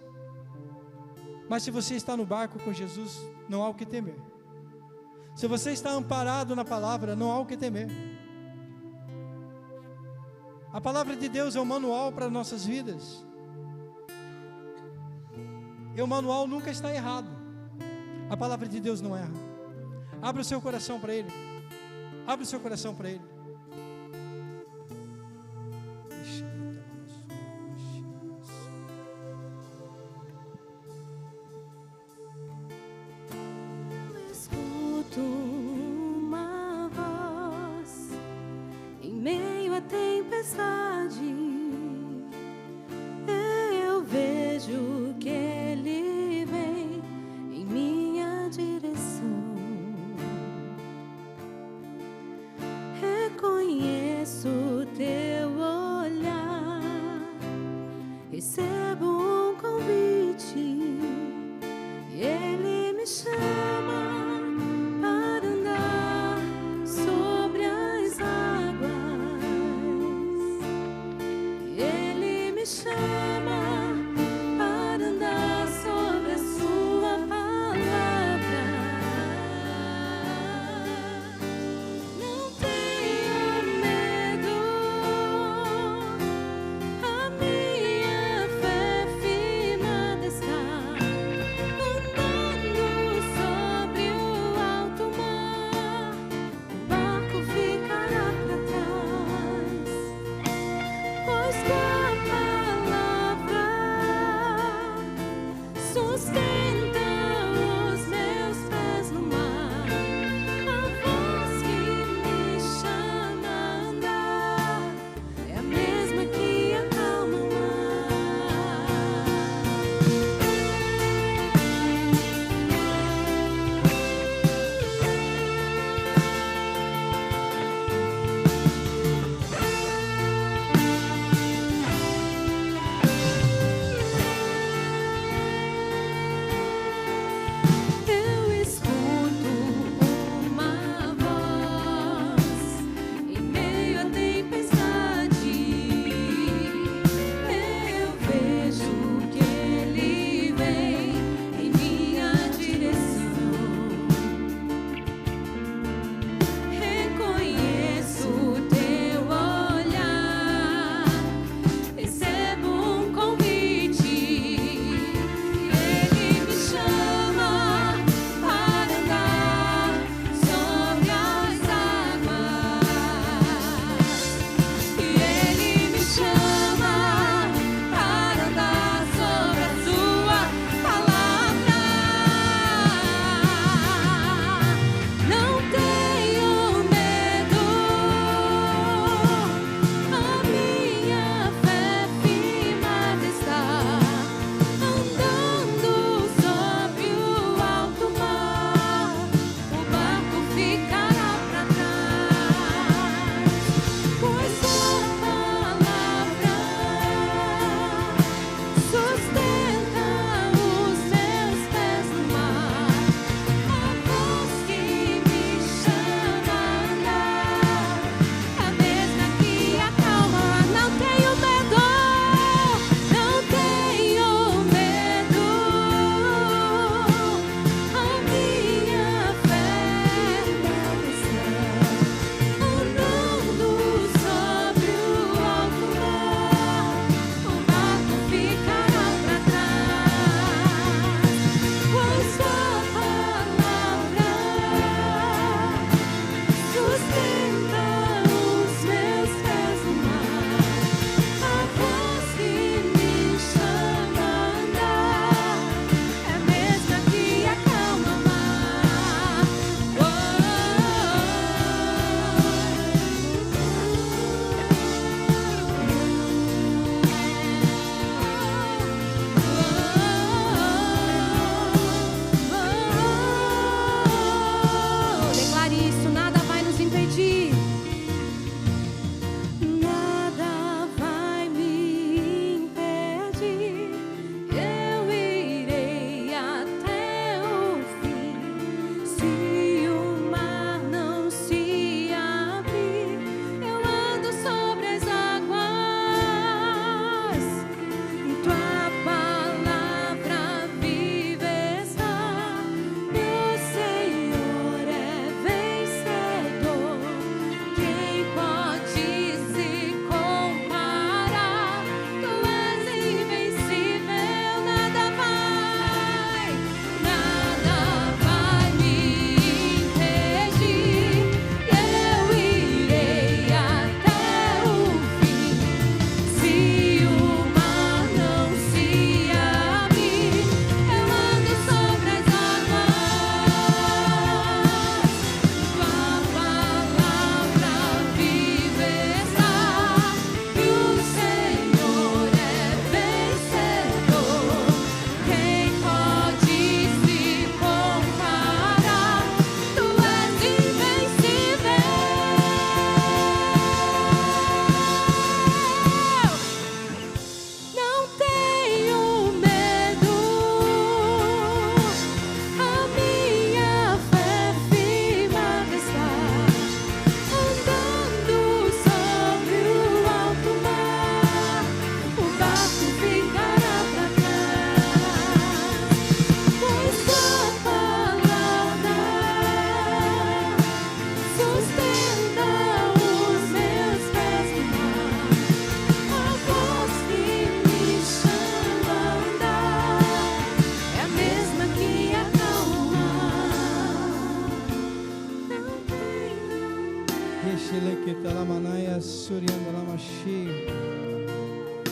mas se você está no barco com Jesus, não há o que temer. Se você está amparado na palavra, não há o que temer. A palavra de Deus é um manual para nossas vidas, e o manual nunca está errado. A palavra de Deus não erra. Abra o seu coração para Ele. Abra o seu coração para Ele. Uma voz em meio à tempestade, eu vejo que Ele vem em minha direção.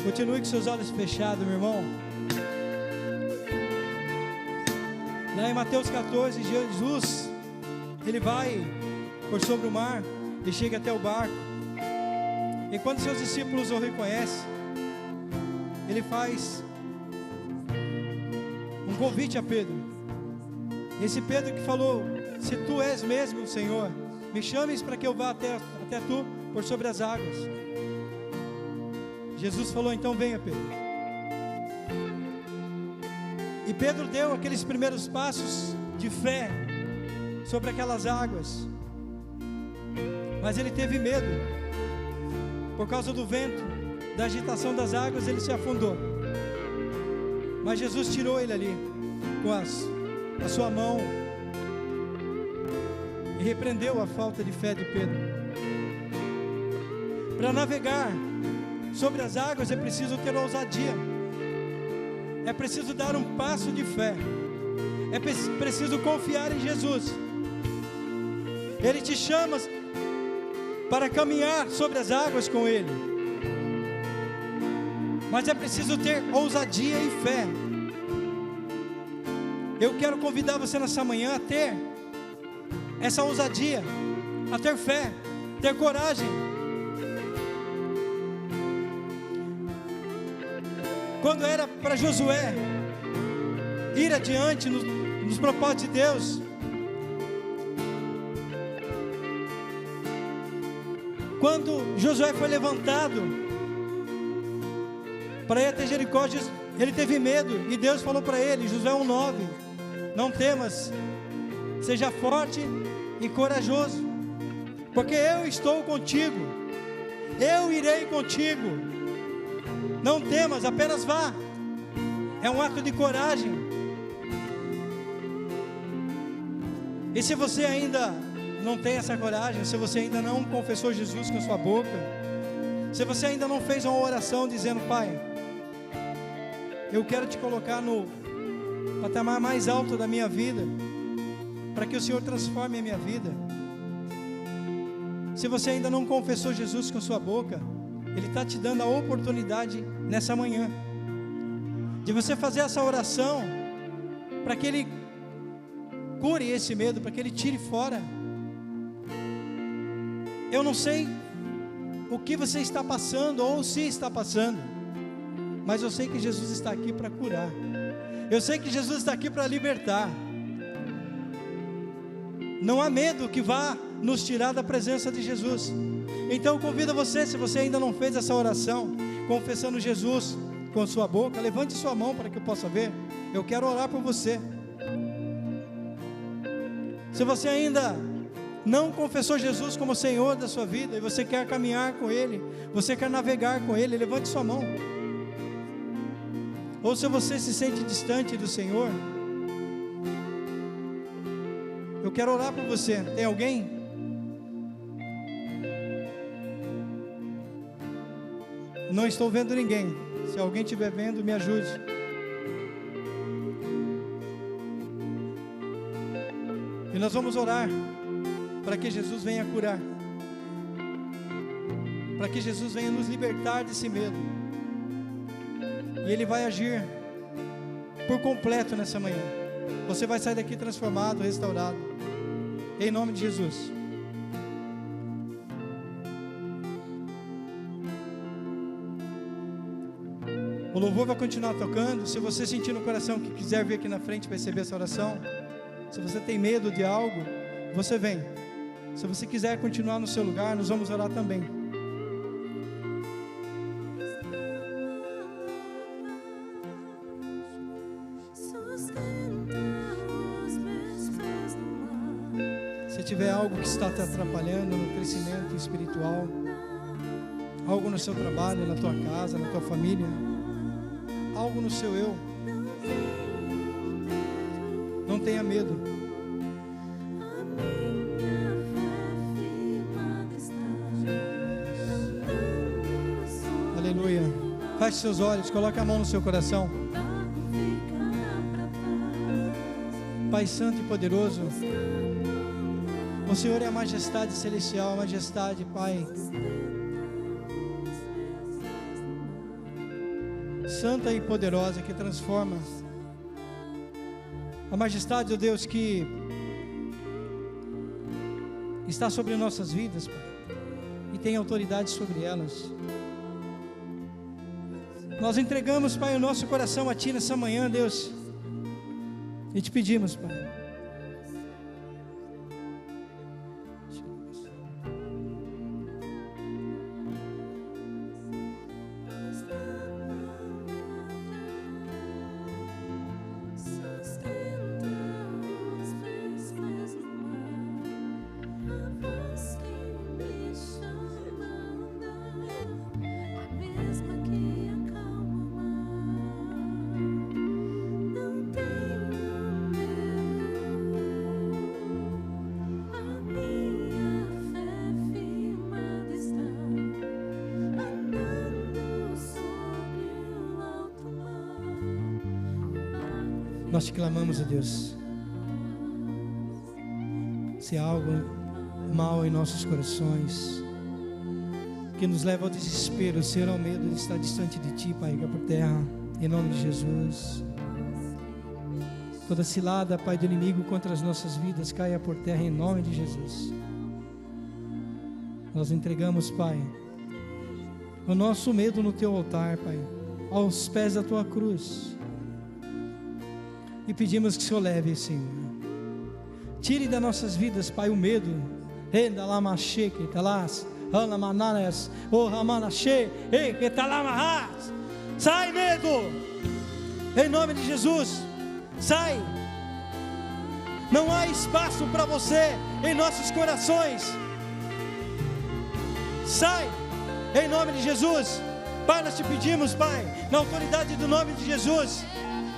Continue com seus olhos fechados, meu irmão. Lá em Mateus 14, Jesus, ele vai por sobre o mar e chega até o barco. E quando seus discípulos o reconhecem, ele faz um convite a Pedro. Esse Pedro que falou: se tu és mesmo o Senhor, me chames para que eu vá até tu por sobre as águas. Jesus falou: então venha, Pedro. E Pedro deu aqueles primeiros passos de fé sobre aquelas águas, mas ele teve medo. Por causa do vento, da agitação das águas, ele se afundou. Mas Jesus tirou ele ali com a sua mão e repreendeu a falta de fé de Pedro. Para navegar sobre as águas é preciso ter ousadia, é preciso dar um passo de fé, é preciso confiar em Jesus. Ele te chama para caminhar sobre as águas com Ele, mas é preciso ter ousadia e fé. Eu quero convidar você nessa manhã a ter essa ousadia, a ter fé, ter coragem. Quando era para Josué ir adiante nos propósitos de Deus, quando Josué foi levantado para ir até Jericó, ele teve medo, e Deus falou para ele, Josué 1:9, não temas, seja forte e corajoso, porque eu estou contigo, eu irei contigo. Não temas, apenas vá. É um ato de coragem. E se você ainda não tem essa coragem, se você ainda não confessou Jesus com sua boca, se você ainda não fez uma oração dizendo: Pai, eu quero te colocar no patamar mais alto da minha vida, para que o Senhor transforme a minha vida. Se você ainda não confessou Jesus com sua boca, Ele está te dando a oportunidade nessa manhã de você fazer essa oração, para que Ele cure esse medo, para que Ele tire fora. Eu não sei o que você está passando, ou se está passando, mas eu sei que Jesus está aqui para curar. Eu sei que Jesus está aqui para libertar. Não há medo que vá nos tirar da presença de Jesus. Então eu convido você, se você ainda não fez essa oração, confessando Jesus com sua boca, levante sua mão para que eu possa ver. Eu quero orar por você. Se você ainda não confessou Jesus como Senhor da sua vida, e você quer caminhar com Ele, você quer navegar com Ele, levante sua mão. Ou se você se sente distante do Senhor, eu quero orar por você. Tem alguém? Não estou vendo ninguém. Se alguém estiver vendo, me ajude. E nós vamos orar para que Jesus venha curar, para que Jesus venha nos libertar desse medo. E Ele vai agir por completo nessa manhã. Você vai sair daqui transformado, restaurado, em nome de Jesus. O louvor vai continuar tocando. Se você sentir no coração que quiser vir aqui na frente para receber essa oração, se você tem medo de algo, você vem. Se você quiser continuar no seu lugar, nós vamos orar também. Se tiver algo que está te atrapalhando no crescimento espiritual, algo no seu trabalho, na tua casa, na tua família, algo no seu eu, não tenha medo. Aleluia. Feche seus olhos, coloque a mão no seu coração. Pai Santo e poderoso, o Senhor é a majestade celestial, a majestade, Pai. santa e poderosa, que transforma. A majestade, ó Deus, que está sobre nossas vidas, Pai, e tem autoridade sobre elas. Nós entregamos, Pai, o nosso coração a Ti nessa manhã, Deus, e te pedimos, Pai, nós te clamamos, a Deus. Se há algo mal em nossos corações, que nos leva ao desespero, Senhor, ao medo de estar distante de Ti, Pai, cá por terra, em nome de Jesus. Toda cilada, Pai, do inimigo contra as nossas vidas, caia por terra em nome de Jesus. Nós entregamos, Pai, o nosso medo no Teu altar, Pai, aos pés da Tua cruz. E pedimos que o Senhor leve, Senhor. Tire das nossas vidas, Pai, o medo. Sai, medo! Em nome de Jesus, sai! Não há espaço para você em nossos corações. Sai! Em nome de Jesus. Pai, nós te pedimos, Pai, na autoridade do nome de Jesus,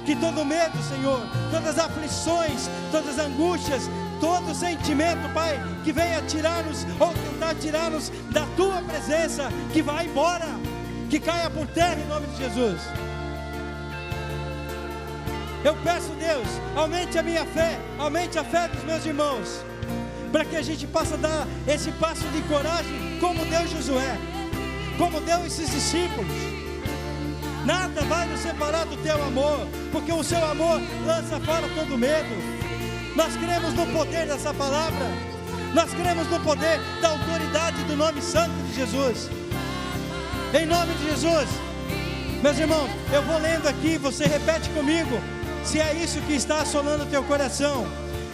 que todo medo, Senhor, todas as aflições, todas as angústias, todo sentimento, Pai, que venha tirar-nos ou tentar tirar-nos da Tua presença, que vá embora, que caia por terra em nome de Jesus. Eu peço, Deus, aumente a minha fé, aumente a fé dos meus irmãos, para que a gente possa dar esse passo de coragem, como deu Josué, como deu esses discípulos. Nada vai nos separar do Teu amor, porque o Seu amor lança fora todo medo. Nós cremos no poder dessa palavra, nós cremos no poder da autoridade do nome santo de Jesus. Em nome de Jesus, meus irmãos, eu vou lendo aqui, você repete comigo, se é isso que está assolando o teu coração.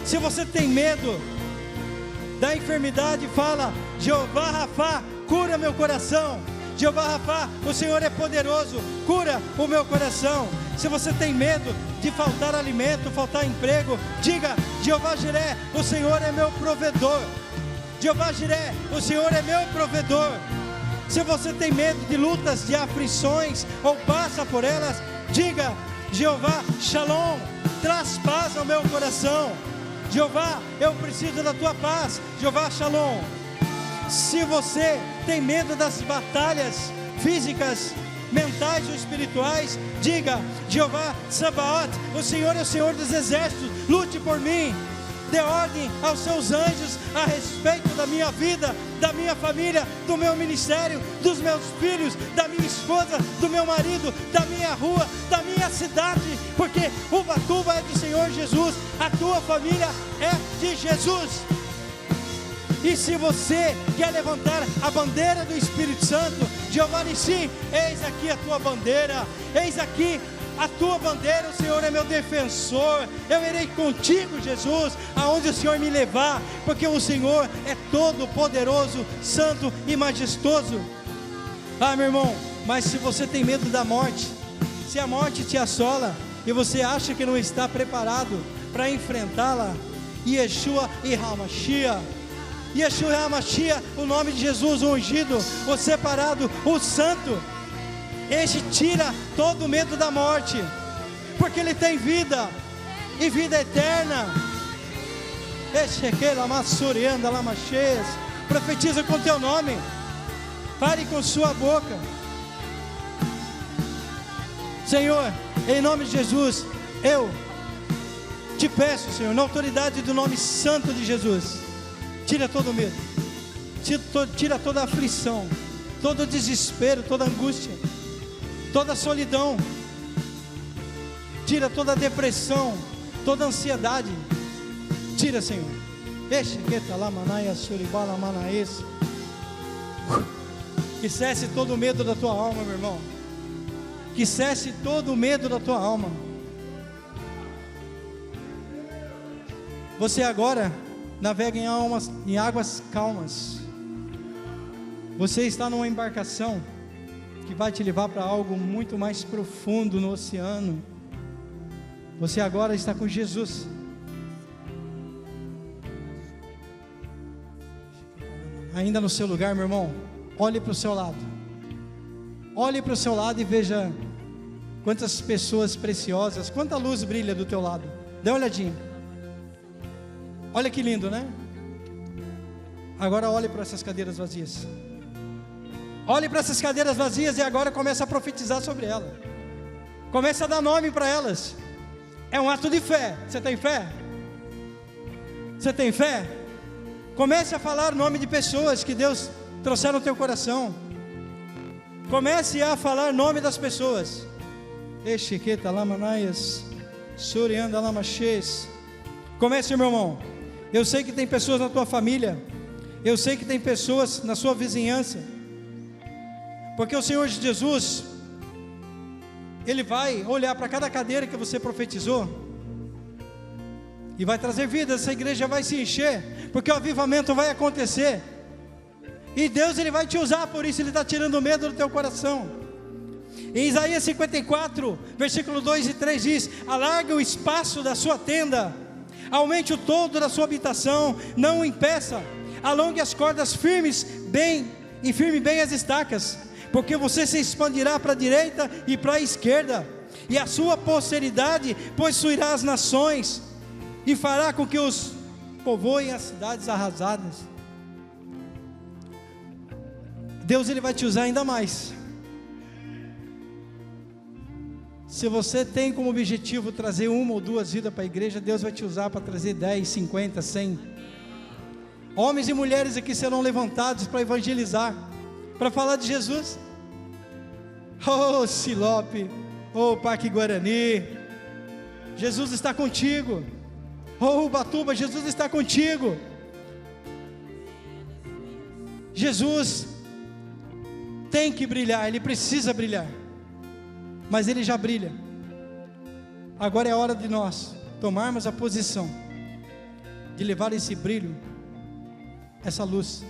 Se você tem medo da enfermidade, fala: Jeová Rafá, cura meu coração. Jeová Rafá, o Senhor é poderoso, cura o meu coração. Se você tem medo de faltar alimento, faltar emprego, diga: Jeová Jiré, o Senhor é meu provedor. Jeová Jiré, o Senhor é meu provedor. Se você tem medo de lutas, de aflições, ou passa por elas, diga: Jeová Shalom, traz paz ao meu coração. Jeová, eu preciso da tua paz. Jeová Shalom. Se você tem medo das batalhas físicas, mentais ou espirituais, diga: Jeová Sabaoth, o Senhor é o Senhor dos exércitos, lute por mim. Dê ordem aos seus anjos a respeito da minha vida, da minha família, do meu ministério, dos meus filhos, da minha esposa, do meu marido, da minha rua, da minha cidade, porque Ubatuba é do Senhor Jesus, a tua família é de Jesus. E se você quer levantar a bandeira do Espírito Santo, Jeová Nissi, eis aqui a tua bandeira, eis aqui a tua bandeira, o Senhor é meu defensor, eu irei contigo, Jesus, aonde o Senhor me levar, porque o Senhor é todo poderoso, santo e majestoso. Ah, meu irmão, mas se você tem medo da morte, se a morte te assola, e você acha que não está preparado para enfrentá-la, Yeshua e HaMashiach, Yeshua e HaMashiach, o nome de Jesus, o ungido, o separado, o santo, este tira todo o medo da morte, porque Ele tem vida, e vida eterna. Profetiza com teu nome, fale com sua boca. Senhor, em nome de Jesus, eu te peço, Senhor, na autoridade do nome santo de Jesus, tira todo o medo, tira toda a aflição, todo o desespero, toda a angústia. toda solidão, tira toda depressão, toda ansiedade, tira, Senhor. Que cesse todo o medo da tua alma, meu irmão. Que cesse todo o medo da tua alma. Você agora navega em águas calmas. Você está numa embarcação que vai te levar para algo muito mais profundo no oceano. Você agora está com Jesus. Ainda no seu lugar, meu irmão, olhe para o seu lado. Olhe para o seu lado e veja quantas pessoas preciosas, quanta luz brilha do teu lado. Dê uma olhadinha. Olha que lindo, né? Agora olhe para essas cadeiras vazias. Olhe para essas cadeiras vazias e agora comece a profetizar sobre elas. Comece a dar nome para elas. É um ato de fé. Você tem fé? Você tem fé? Comece a falar o nome de pessoas que Deus trouxeram no teu coração. Comece a falar o nome das pessoas. Comece, meu irmão. Eu sei que tem pessoas na tua família. Eu sei que tem pessoas na sua vizinhança. Porque o Senhor Jesus, Ele vai olhar para cada cadeira que você profetizou e vai trazer vida. Essa igreja vai se encher, porque o avivamento vai acontecer. E Deus, Ele vai te usar, por isso Ele está tirando o medo do teu coração. Em Isaías 54, versículo 2 e 3 diz: alargue o espaço da sua tenda, aumente o todo da sua habitação, não o impeça, alongue as cordas firmes bem, e firme bem as estacas, porque você se expandirá para a direita e para a esquerda, e a sua posteridade possuirá as nações, e fará com que os povoem as cidades arrasadas. Deus, Ele vai te usar ainda mais. Se você tem como objetivo trazer uma ou duas vidas para a igreja, Deus vai te usar para trazer 10, 50, 100. Homens e mulheres aqui serão levantados para evangelizar, para falar de Jesus. Oh Silope, oh Parque Guarani, Jesus está contigo. Oh Ubatuba, Jesus está contigo. Jesus tem que brilhar, Ele precisa brilhar, mas Ele já brilha. Agora é a hora de nós tomarmos a posição de levar esse brilho, essa luz,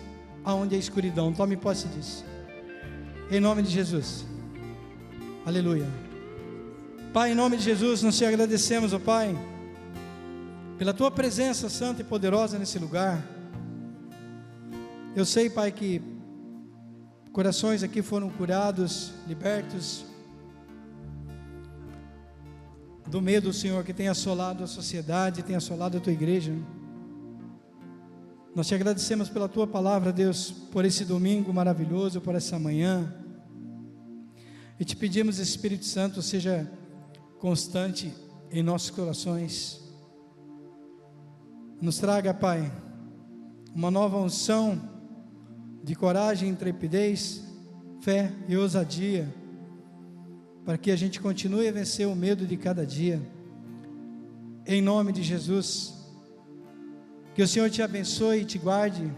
aonde é a escuridão. Tome posse disso, em nome de Jesus. Aleluia. Pai, em nome de Jesus, nós te agradecemos, ó Pai, pela tua presença santa e poderosa nesse lugar. Eu sei, Pai, que corações aqui foram curados, libertos do medo, Senhor, que tem assolado a sociedade, tem assolado a tua igreja. Nós te agradecemos pela tua palavra, Deus, por esse domingo maravilhoso, por essa manhã, e te pedimos, Espírito Santo, seja constante em nossos corações. Nos traga, Pai, uma nova unção de coragem, intrepidez, fé e ousadia, para que a gente continue a vencer o medo de cada dia, em nome de Jesus. Que o Senhor te abençoe e te guarde,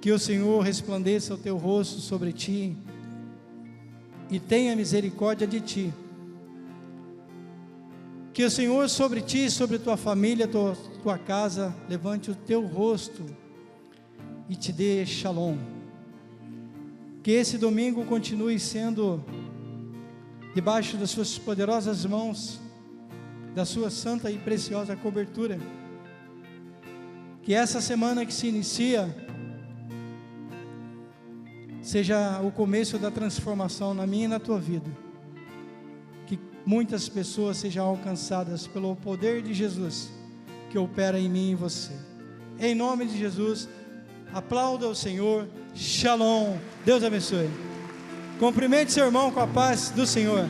que o Senhor resplandeça o teu rosto sobre ti, e tenha misericórdia de ti. Que o Senhor sobre ti, sobre tua família, tua casa, levante o teu rosto e te dê shalom. Que esse domingo continue sendo debaixo das suas poderosas mãos, da sua santa e preciosa cobertura. Que essa semana que se inicia seja o começo da transformação na minha e na tua vida. Que muitas pessoas sejam alcançadas pelo poder de Jesus que opera em mim e em você. Em nome de Jesus, aplauda o Senhor. Shalom. Deus abençoe. Cumprimente seu irmão com a paz do Senhor.